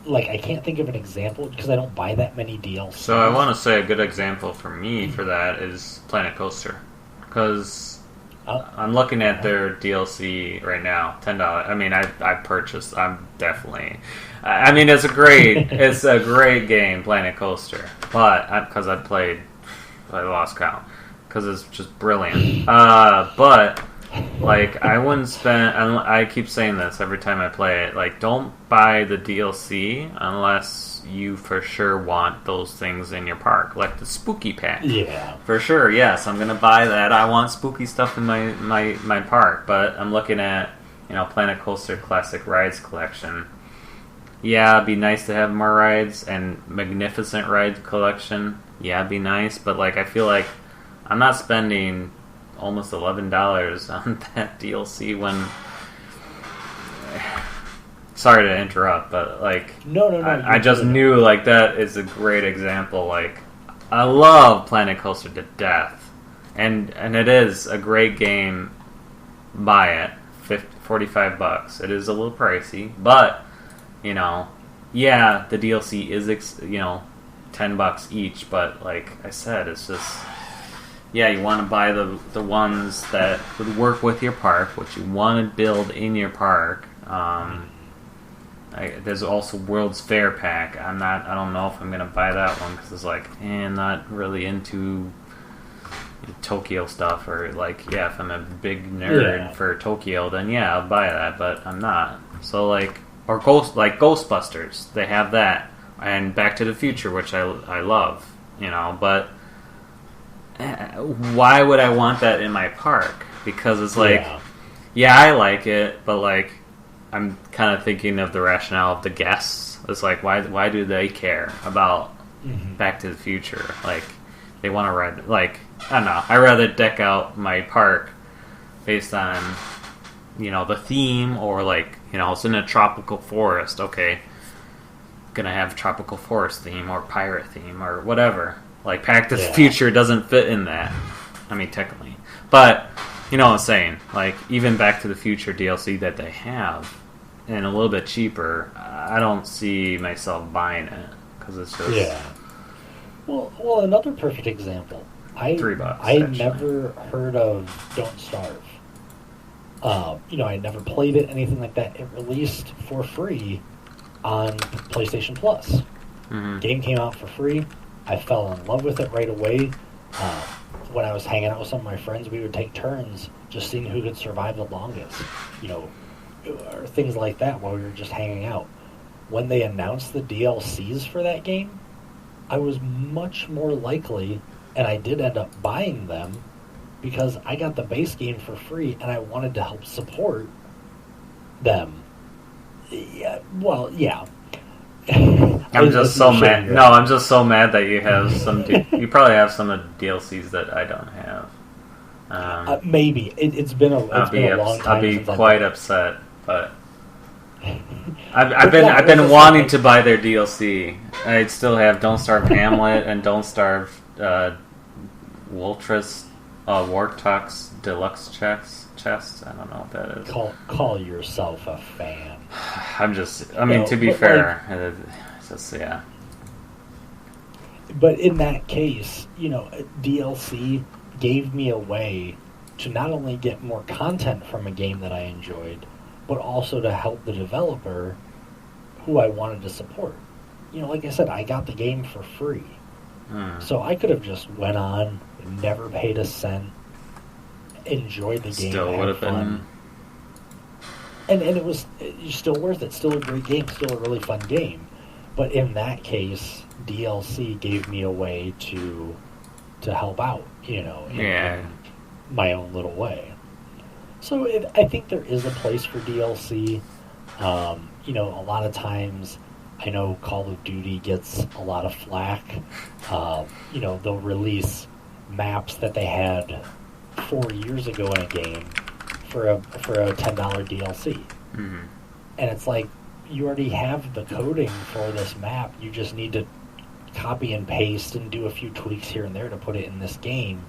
I can't think of an example because I don't buy that many DLCs. So I want to say a good example for me for that is Planet Coaster, because I'm looking at their DLC right now, $10. I mean, I purchased. I'm definitely. I mean, it's a great game, Planet Coaster. But because I lost count because it's just brilliant. But like, I wouldn't spend. I keep saying this every time I play it. Like, don't buy the DLC unless you for sure want those things in your park, like the spooky pack. Yeah, for sure. Yes, I'm gonna buy that. I want spooky stuff in my park. But I'm looking at Planet Coaster Classic Rides Collection. Yeah, it'd be nice to have more rides and Magnificent Rides Collection. Yeah, it'd be nice. But like, I feel like I'm not spending almost $11 on that DLC when. Sorry to interrupt, but like, no. I just knew like that is a great example. Like, I love Planet Coaster to death, and it is a great game. Buy it, $45. It is a little pricey, but yeah, the DLC is $10 each. But like I said, it's just you want to buy the ones that would work with your park, what you want to build in your park. There's also World's Fair pack. I don't know if I'm gonna buy that one because it's like, I'm not really into Tokyo stuff, or like, if I'm a big nerd for Tokyo, then I'll buy that, but I'm not. So like, or Ghostbusters, they have that, and Back to the Future, which I love, but why would I want that in my park? Because it's like, I like it, but like, I'm kind of thinking of the rationale of the guests. It's like, why do they care about Back to the Future? Like, they want to ride. Like, I don't know. I'd rather deck out my park based on, the theme, or like, it's in a tropical forest. Okay, gonna have tropical forest theme or pirate theme or whatever. Like, Back to the Future doesn't fit in that. I mean, technically, but you know what I'm saying. Like, even Back to the Future DLC that they have, and a little bit cheaper, I don't see myself buying it because it's just Well, another perfect example. $3. I never heard of Don't Starve. I never played it, anything like that. It released for free on PlayStation Plus. Mm-hmm. Game came out for free. I fell in love with it right away. When I was hanging out with some of my friends, we would take turns just seeing who could survive the longest. Or things like that while we were just hanging out. When they announced the DLCs for that game, I was much more likely, and I did end up buying them, because I got the base game for free and I wanted to help support them. I'm just so mad. No, I'm just so mad that you have some. You probably have some of the DLCs that I don't have. Maybe it's been a long time. I'll be quite upset, but I've been wanting to buy their DLC. I still have Don't Starve Hamlet and Don't Starve Woltris Wartux Deluxe Chest. I don't know what that is. Call yourself a fan. To be fair, it's just But in that case, DLC gave me a way to not only get more content from a game that I enjoyed, but also to help the developer who I wanted to support. Like I said, I got the game for free. So I could have just went on, never paid a cent, enjoyed the game, still would have fun. And it was still worth it. Still a great game. Still a really fun game. But in that case, DLC gave me a way to help out, in my own little way. So I think there is a place for DLC. A lot of times, I know Call of Duty gets a lot of flack. They'll release maps that they had 4 years ago in a game for a $10 DLC. Mm-hmm. And it's like, you already have the coding for this map. You just need to copy and paste and do a few tweaks here and there to put it in this game.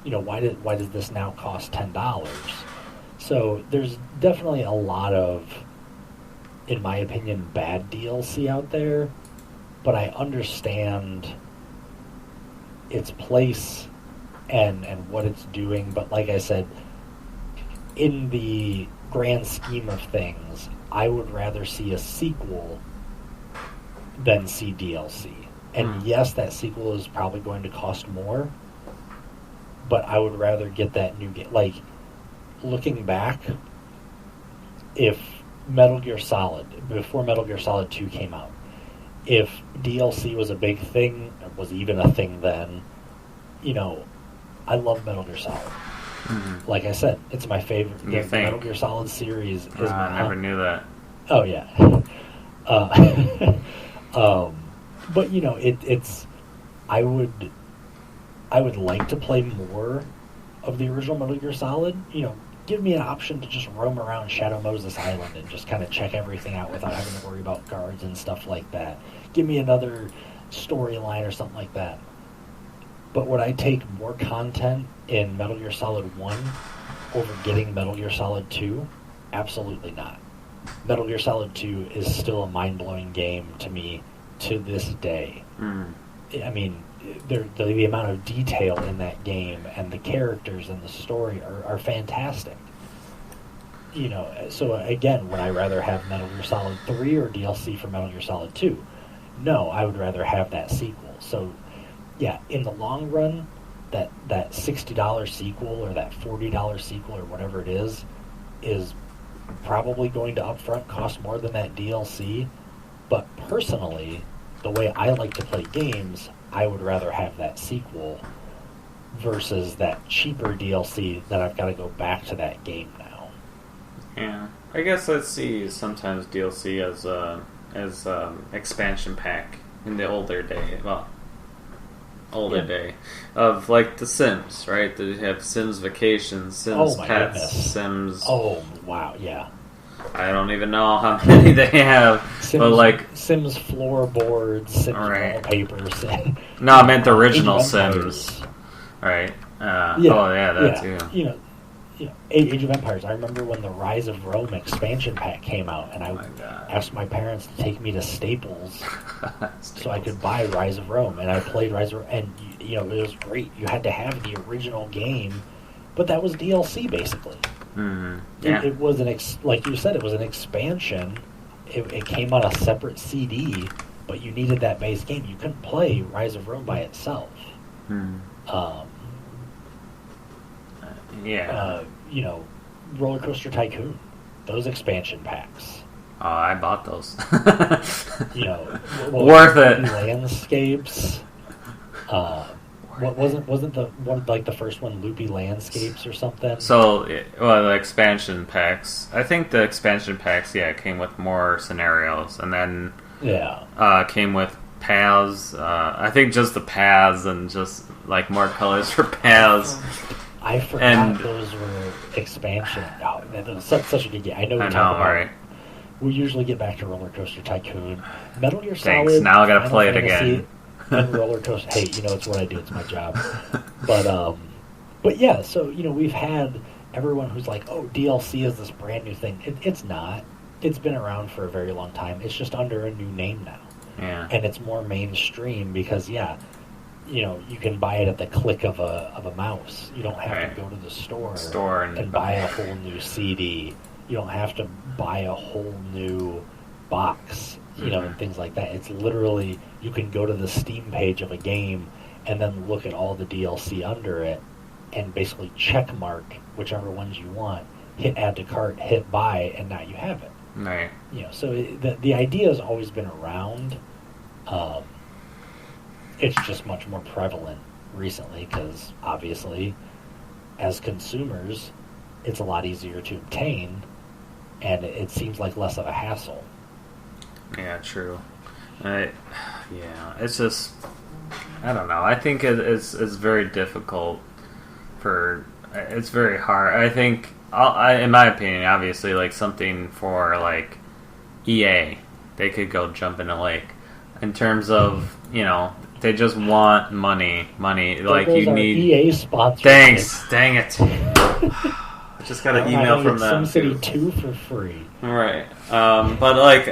Why does this now cost $10? So there's definitely a lot of, in my opinion, bad DLC out there, but I understand its place and what it's doing. But like I said, in the grand scheme of things, I would rather see a sequel than see DLC. And yes, that sequel is probably going to cost more, but I would rather get that new game. Like, looking back, if Metal Gear Solid, before Metal Gear Solid 2 came out, if DLC was a big thing, was even a thing then, you know, I love Metal Gear Solid. Mm-hmm. Like I said, it's my favorite. The Metal Gear Solid series is my... I never knew that. Oh, yeah. But, you know, it's... I would like to play more of the original Metal Gear Solid. You know, give me an option to just roam around Shadow Moses Island and just kind of check everything out without having to worry about guards and stuff like that. Give me another storyline or something like that. But would I take more content in Metal Gear Solid 1 over getting Metal Gear Solid 2? Absolutely not. Metal Gear Solid 2 is still a mind-blowing game to me to this day. I mean, the amount of detail in that game and the characters and the story are fantastic. You know, so again, would I rather have Metal Gear Solid 3 or DLC for Metal Gear Solid 2? No, I would rather have that sequel. So, yeah, in the long run, that $60 sequel or that $40 sequel or whatever it is probably going to upfront cost more than that DLC. But personally, the way I like to play games, I would rather have that sequel versus that cheaper DLC that I've got to go back to that game now. Yeah, I guess I see sometimes DLC as expansion pack in the older day. Well, day of like The Sims, right? They have Sims Vacation, Sims Pets, goodness. Sims. Oh wow, yeah. I don't even know how many they have, but like Sims floorboards, Sims wallpapers. No, I meant the original Sims, right? That too. You know, Age of Empires. I remember when the Rise of Rome expansion pack came out, and I asked my parents to take me to Staples so I could buy Rise of Rome, and I played Rise of Rome, and you know, it was great. You had to have the original game, but that was DLC basically. Mm-hmm. Yeah. It was like you said, it was an expansion. It came on a separate CD, but you needed that base game. You couldn't play Rise of Rome by itself. You know, Roller Coaster Tycoon, those expansion packs. Oh, I bought those. You know, worth it. Landscapes. Wasn't the one like the first one Loopy Landscapes or something? So, the expansion packs. I think the expansion packs, came with more scenarios, and then came with paths. I think just the paths and just like more colors for paths. I forgot those were expansion. Oh, that was such a good game. I know we're talking about. Right. We usually get back to Roller Coaster Tycoon. Metal Gear Solid. Thanks. Now I gotta play it again. And Roller Coaster. Hey, you know, it's what I do. It's my job. But yeah. So you know, we've had everyone who's like, "Oh, DLC is this brand new thing." It's not. It's been around for a very long time. It's just under a new name now. Yeah. And it's more mainstream because you know, you can buy it at the click of a mouse. You don't have to go to the store and buy a whole new CD. You don't have to buy a whole new box, you know, and things like that. It's literally, you can go to the Steam page of a game and then look at all the DLC under it and basically check mark whichever ones you want, hit add to cart, hit buy, and now you have it. Right. You know, so the idea has always been around. It's just much more prevalent recently because, obviously, as consumers, it's a lot easier to obtain, and it seems like less of a hassle. Yeah, true. It's just, I don't know. I think it's very difficult it's very hard. I think, in my opinion, obviously, like something for, like, EA, they could go jump in a lake. In terms of, you know, they just want money. Like, you need EA sponsors. Thanks, dang it. I just got an email from them. SimCity 2 for free. Right. But like,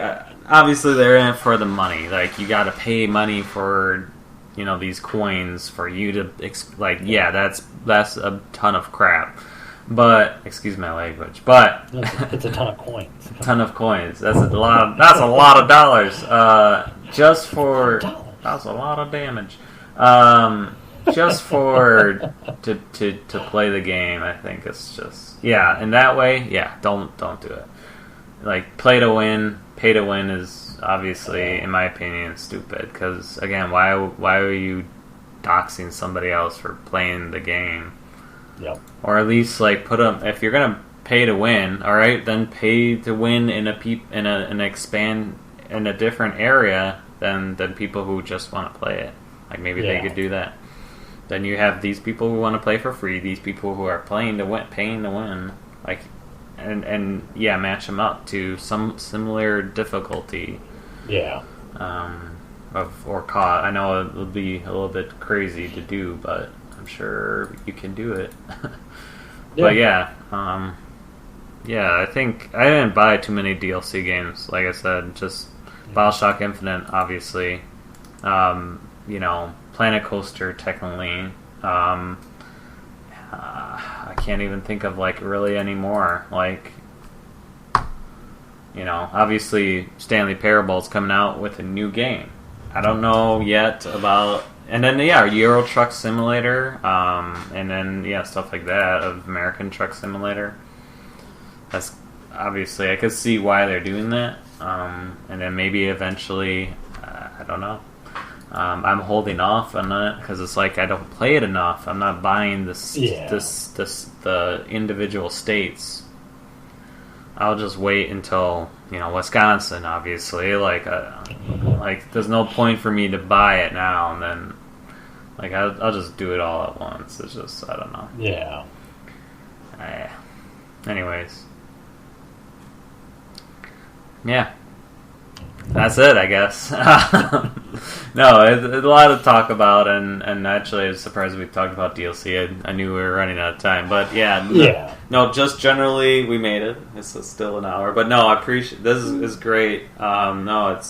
obviously they're in it for the money. Like, you got to pay money for, you know, these coins for you to that's a ton of crap. But excuse my language. But it's a ton of coins. A ton of coins. That's a lot. That's a lot of dollars. Just for that's a lot of damage. Just for to play the game, I think it's just in that way. Yeah, don't do it. Like play to win, pay to win is obviously, in my opinion, stupid. Because again, why are you doxing somebody else for playing the game? Yep. Or at least like put them. If you're gonna pay to win, all right, then pay to win in a different area than people who just want to play it. Like maybe they could do that. Then you have these people who want to play for free, these people who are paying to win, like, and match them up to some similar difficulty. Yeah. Or cost. I know it would be a little bit crazy to do, but I'm sure you can do it. But I think I didn't buy too many DLC games. Like I said, just BioShock Infinite, obviously. Planet Coaster, technically. I can't even think of like really any more. Like, obviously Stanley Parable's coming out with a new game. I don't know yet about. And then Euro Truck Simulator, and then stuff like that of American Truck Simulator. That's obviously I could see why they're doing that, and then maybe eventually, I don't know. I'm holding off on that because it's like I don't play it enough. I'm not buying the individual states. I'll just wait until Wisconsin. Obviously, like there's no point for me to buy it now and then. Like I'll just do it all at once. It's just I don't know. Yeah. Anyways. Yeah. That's it, I guess. No, it's a lot to talk about, and actually I was surprised we talked about DLC. I knew we were running out of time, but no, just generally we made it. It's still an hour, but no, I appreciate this is great. I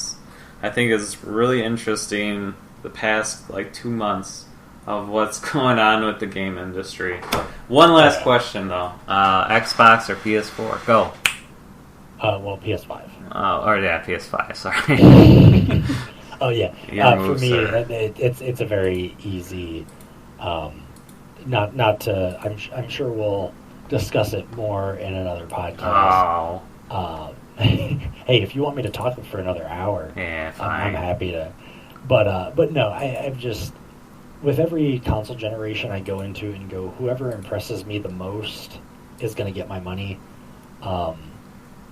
think it's really interesting the past 2 months of what's going on with the game industry. One last question though: Xbox or PS4? Go. Well, PS5. PS5. Sorry. Oh yeah. For me, it's a very easy. Not to. I'm sure we'll discuss it more in another podcast. Oh. Hey, if you want me to talk for another hour, I'm happy to. But no, I've just with every console generation I go into and go, whoever impresses me the most is going to get my money.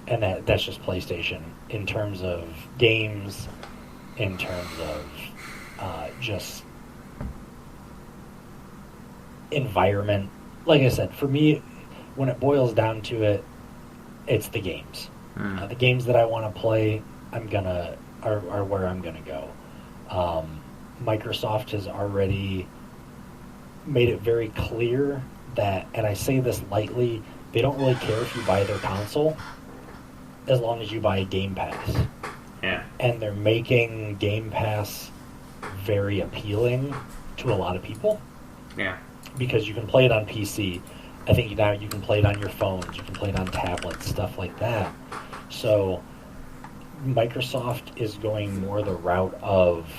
And that's just PlayStation in terms of games, in terms of just environment. Like I said, for me, when it boils down to it, it's the games. The games that I want to play, are where I'm gonna go. Microsoft has already made it very clear that, and I say this lightly, they don't really care if you buy their console, as long as you buy a Game Pass. Yeah. And they're making Game Pass very appealing to a lot of people. Yeah. Because you can play it on PC. I think now you can play it on your phones. You can play it on tablets, stuff like that. So Microsoft is going more the route of...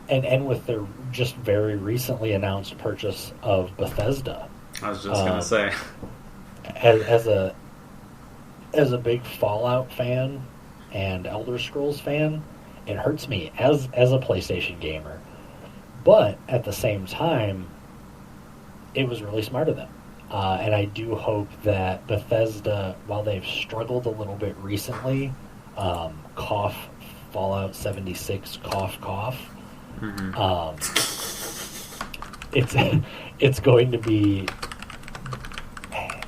And with their just very recently announced purchase of Bethesda. I was just going to say. As a big Fallout fan and Elder Scrolls fan, it hurts me as a PlayStation gamer. But at the same time, it was really smart of them. And I do hope that Bethesda, while they've struggled a little bit recently, cough, Fallout 76, cough, cough, it's going to be...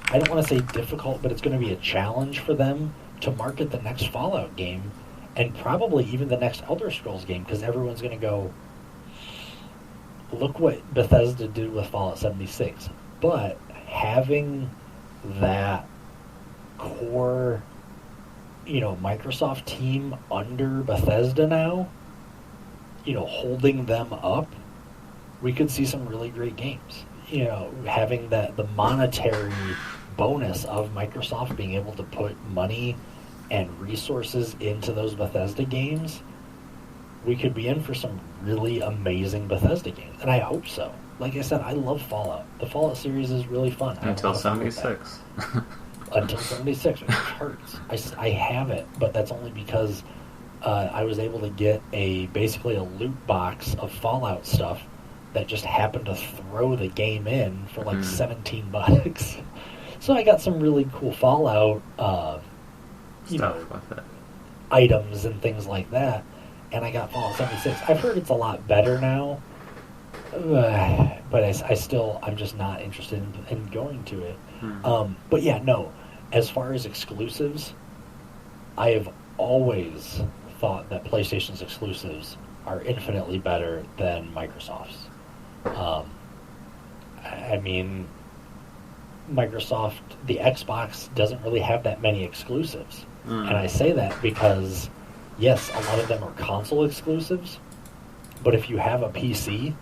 I don't want to say difficult, but it's going to be a challenge for them to market the next Fallout game and probably even the next Elder Scrolls game, because everyone's going to go, look what Bethesda did with Fallout 76. But having that core, Microsoft team under Bethesda now, holding them up, we could see some really great games. having the monetary bonus of Microsoft being able to put money and resources into those Bethesda games, we could be in for some really amazing Bethesda games, and I hope so. Like I said, I love Fallout. The Fallout series is really fun. Until 76. Until 76, which hurts. I have it, but that's only because I was able to get basically a loot box of Fallout stuff that just happened to throw the game in for like $17. So I got some really cool Fallout items and things like that, and I got Fallout 76. I've heard it's a lot better now, but I'm just not interested in going to it. But yeah, no. As far as exclusives, I have always thought that PlayStation's exclusives are infinitely better than Microsoft's. I mean, Microsoft, the Xbox doesn't really have that many exclusives. And I say that because, yes, a lot of them are console exclusives, but if you have a PC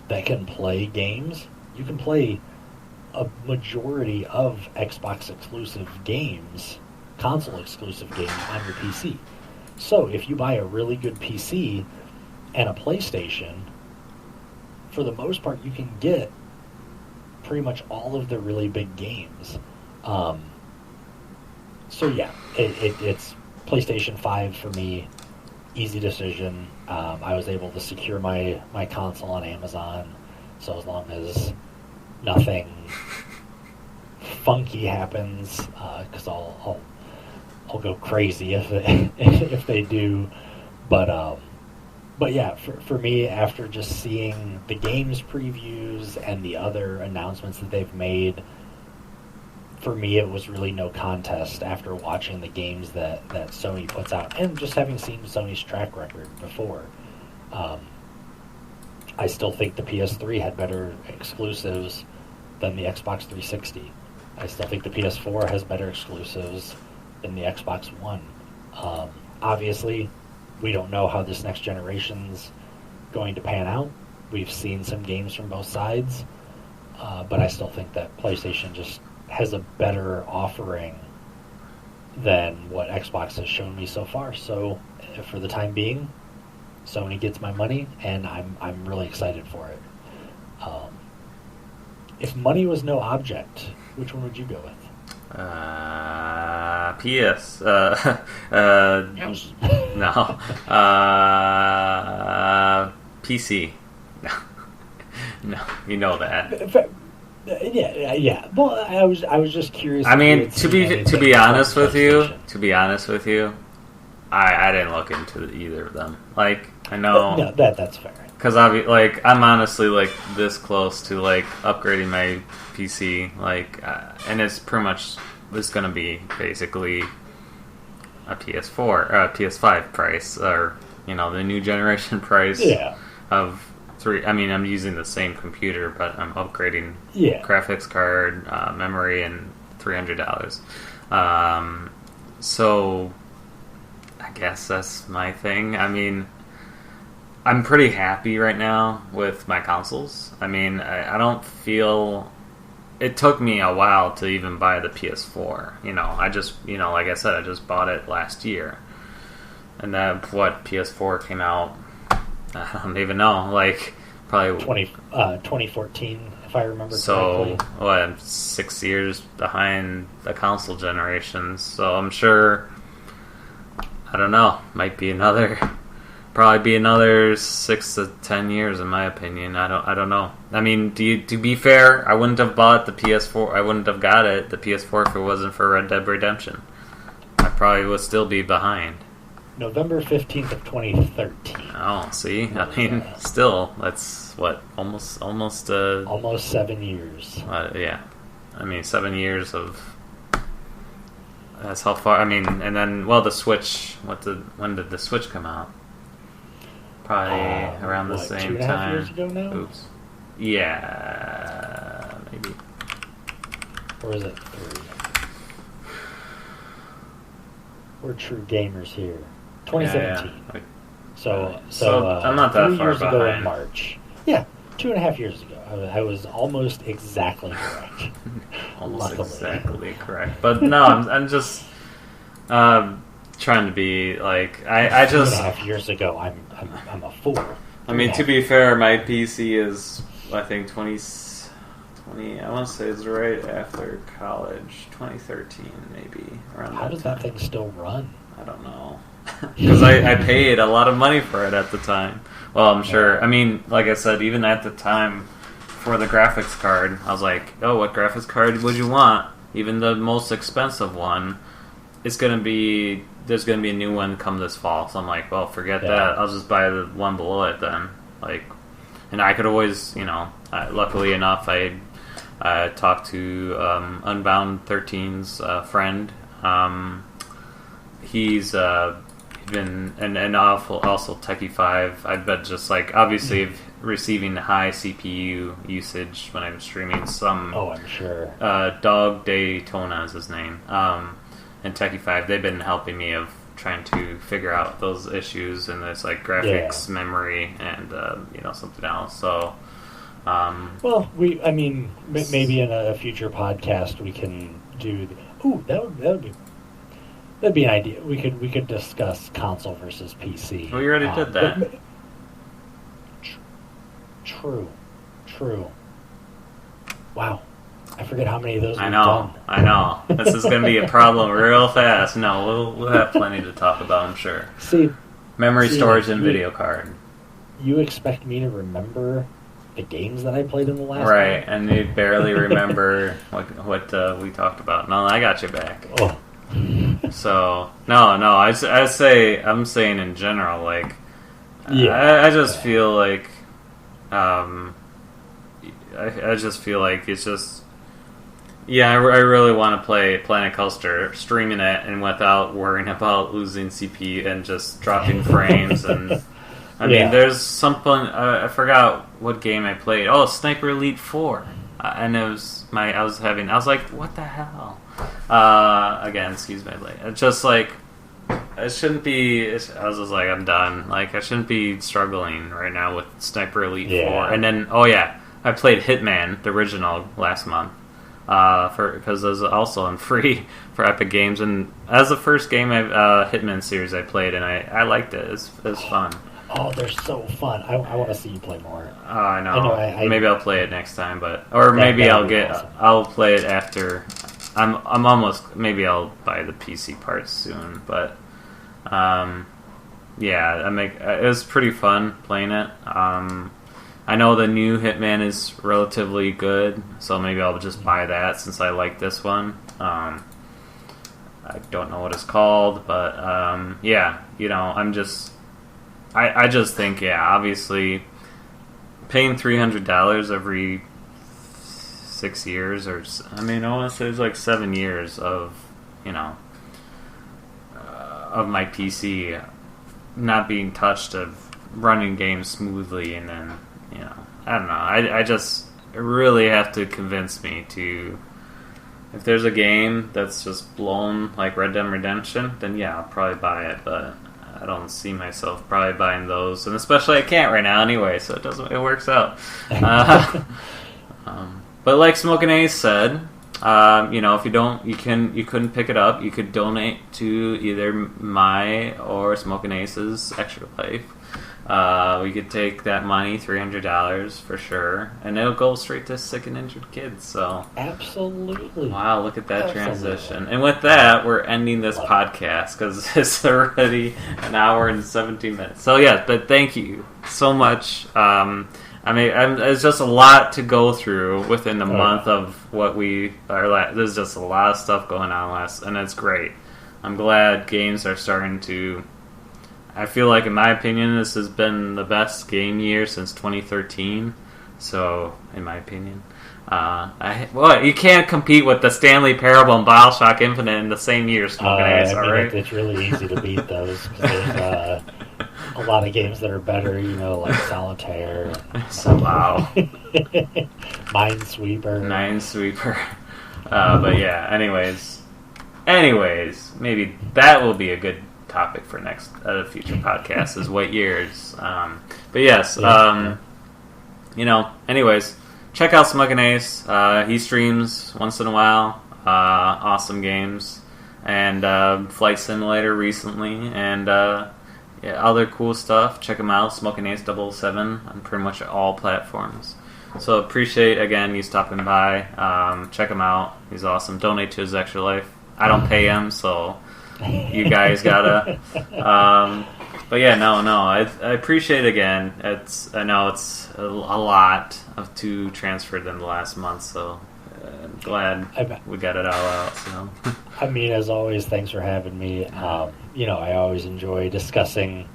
that can play games, you can play a majority of Xbox exclusive games, console exclusive games on your PC. So if you buy a really good PC and a PlayStation, for the most part you can get pretty much all of the really big games. So yeah, it's PlayStation 5 for me. Easy decision. I was able to secure my console on Amazon, so as long as nothing funky happens, because I'll go crazy if they do. But yeah, for me, after just seeing the games previews and the other announcements that they've made, for me it was really no contest after watching the games that Sony puts out and just having seen Sony's track record before. I still think the PS3 had better exclusives than the Xbox 360. I still think the PS4 has better exclusives than the Xbox One. Obviously, we don't know how this next generation's going to pan out. We've seen some games from both sides, but I still think that PlayStation just has a better offering than what Xbox has shown me so far. So, for the time being, Sony gets my money, and I'm really excited for it. If money was no object, which one would you go with? PS. No. PC. No, you know that. Yeah. Well, I was just curious. I mean, to be honest with you, I didn't look into either of them. Like, I know. No, that's fair. Because I'm honestly like this close to like upgrading my PC, like, and it's pretty much gonna be basically a PS4 or a PS5 price, or the new generation price of 3. I mean, I'm using the same computer, but I'm upgrading graphics card, memory, and $300. So I guess that's my thing. I mean, I'm pretty happy right now with my consoles. I mean, I don't feel... It took me a while to even buy the PS4. I just, like I said, I just bought it last year. And then, PS4 came out, I don't even know, like, probably... 2014, if I remember correctly. So, I'm 6 years behind the console generations, so I'm sure... I don't know, might be probably be another 6 to 10 years, in my opinion. I don't know. I mean, to be fair, I wouldn't have bought the PS4. I wouldn't have got the PS4 if it wasn't for Red Dead Redemption. I probably would still be behind. November 15th of 2013. Oh, see, I mean, still, that's almost 7 years. Yeah, I mean, 7 years of. That's how far. I mean, and then the Switch. When did the Switch come out? Probably around the same 2.5 years ago now? Oops. Yeah, maybe. Or is it 3? We're true gamers here. 2017. Yeah. So I'm not that 3 far years behind. ago in March. Yeah. 2.5 years ago. I was almost exactly correct. Almost Luckily. exactly correct. But no, I'm just trying to be like I just 2.5 years ago. I'm a fool. I mean, to be fair, my PC is I think 20. I want to say it's right after college, 2013 maybe around. How does that thing still run? I don't know. Because I paid a lot of money for it at the time. Well, I'm sure. I mean, like I said, even at the time for the graphics card, I was like, oh, what graphics card would you want? Even the most expensive one, there's going to be a new one come this fall. So I'm like, well, forget that. I'll just buy the one below it then. Like, and I could always, luckily enough, I talked to Unbound 13's friend. He's been and also Techie5. I bet just like obviously receiving high CPU usage when I'm streaming some. Oh, I'm sure. Dog Daytona is his name. And Techie5, they've been helping me of trying to figure out those issues and this like graphics memory and something else. So. Well, maybe in a future podcast we can do. That'd be an idea. We could discuss console versus PC. We already did that. True. Wow, I forget how many of those I know. This is going to be a problem real fast. No, we'll have plenty to talk about, I'm sure. Memory storage and video card. You expect me to remember the games that I played in the last right, game? And you barely remember what we talked about. No, I got you back. Oh. So I'm saying in general, like, I just feel like, I just feel like it's just, I really want to play Planet Coaster, streaming it and without worrying about losing CPU and just dropping frames and. I mean, there's something. I forgot what game I played. Oh, Sniper Elite 4, and it was I was like, what the hell? Again, excuse me. It's just like it shouldn't be. I was just like, I'm done. Like, I shouldn't be struggling right now with Sniper Elite 4. And then, I played Hitman, the original, last month. Because it was also on free for Epic Games, and as the first game Hitman series I played, and I liked it. It was fun. Oh, they're so fun! I want to see you play more. I know. Maybe I'll play it next time, maybe I'll play it after. I'm almost. Maybe I'll buy the PC parts soon, but it was pretty fun playing it. I know the new Hitman is relatively good, so maybe I'll just buy that since I like this one. I don't know what it's called, but I'm just. I just think, obviously, paying $300 every 6 years, I want to say it's like 7 years of, of my PC not being touched, of running games smoothly, and then, I don't know. I just really have to convince me to, if there's a game that's just blown, like Red Dead Redemption, then I'll probably buy it, but I don't see myself probably buying those, and especially I can't right now anyway, so it works out. But like Smokinace said, if you couldn't pick it up, you could donate to either my or Smokinace's Extra Life. We could take that money, $300 for sure, and it'll go straight to sick and injured kids. So absolutely, wow, look at that transition. And with that, we're ending this podcast because it's already an hour and 17 minutes. So but thank you so much. It's just a lot to go through within the month of what we are. There's just a lot of stuff going on and it's great. I'm glad games are starting to. I feel like, in my opinion, this has been the best game year since 2013. So, in my opinion, you can't compete with the Stanley Parable and BioShock Infinite in the same year. Right? It's really easy to beat those because there's a lot of games that are better. Like Solitaire. Wow. Minesweeper. But anyways, maybe that will be a good topic for next future podcast is what years. But yes, anyways, check out Smokinace. He streams once in a while. Awesome games. And Flight Simulator recently. And other cool stuff. Check him out. Smokinace007 on pretty much all platforms. So appreciate, again, you stopping by. Check him out. He's awesome. Donate to his extra life. I don't pay him, so you guys gotta. But yeah, no. I appreciate it again. I know it's a lot to transfer in the last month, so I'm glad we got it all out. So. I mean, as always, thanks for having me. I always enjoy discussing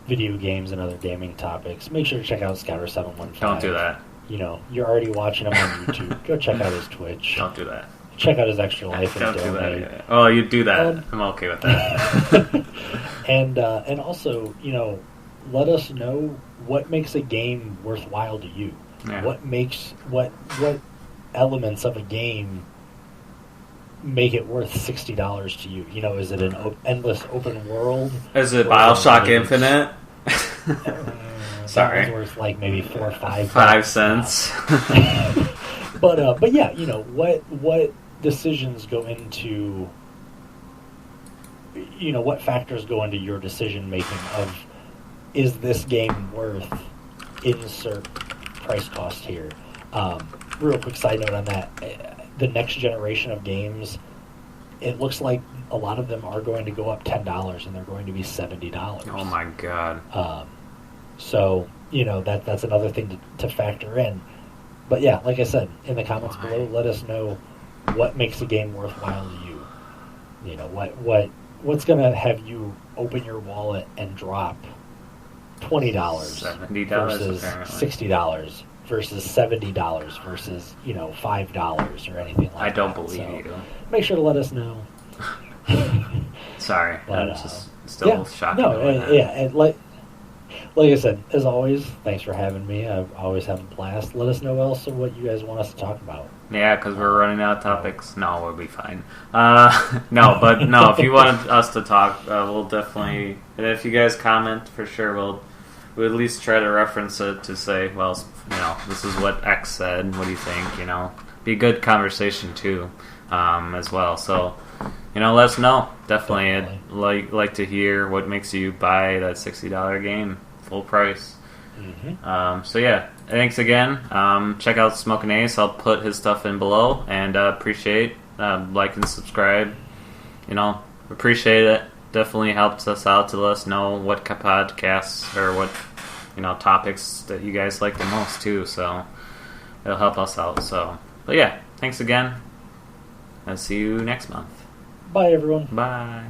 video games and other gaming topics. Make sure to check out Scout0715. Don't do that. You're already watching him on YouTube. Go check out his Twitch. Don't do that. Check out his extra life and Don't donate. do that. Oh, you do that. I'm okay with that. And also, let us know what makes a game worthwhile to you. Yeah. What elements of a game make it worth $60 to you? Is it an endless open world? Is it BioShock Infinite? Sorry. It's worth like maybe 4 or 5 5 cents. But yeah, what decisions go into, what factors go into your decision making of, is this game worth insert price cost here? Real quick side note on that, the next generation of games, it looks like a lot of them are going to go up $10 and they're going to be $70. Oh my god. So, that's another thing to factor in. But yeah, like I said, in the comments below, let us know what makes a game worthwhile to you. What's going to have you open your wallet and drop $20 $70 versus apparently. $60 versus $70 versus $5 or anything like that. I don't believe you. Make sure to let us know. Sorry, But, I'm just still shocked. And like I said, as always, thanks for having me. I've always had a blast. Let us know else what you guys want us to talk about. Yeah, because we're running out of topics. No, we'll be fine. If you want us to talk, we'll definitely. And if you guys comment, for sure, we'll at least try to reference it to say, well, this is what X said. What do you think? Be a good conversation too, as well. So, let us know. Definitely, I'd like to hear what makes you buy that $60 game full price. Mm-hmm. So yeah, thanks again. Check out Smokinace. I'll put his stuff in below, and appreciate like and subscribe. Appreciate it. Definitely helps us out to let us know what podcasts or what topics that you guys like the most too. So it'll help us out. So, but yeah, thanks again. I'll see you next month. Bye, everyone. Bye.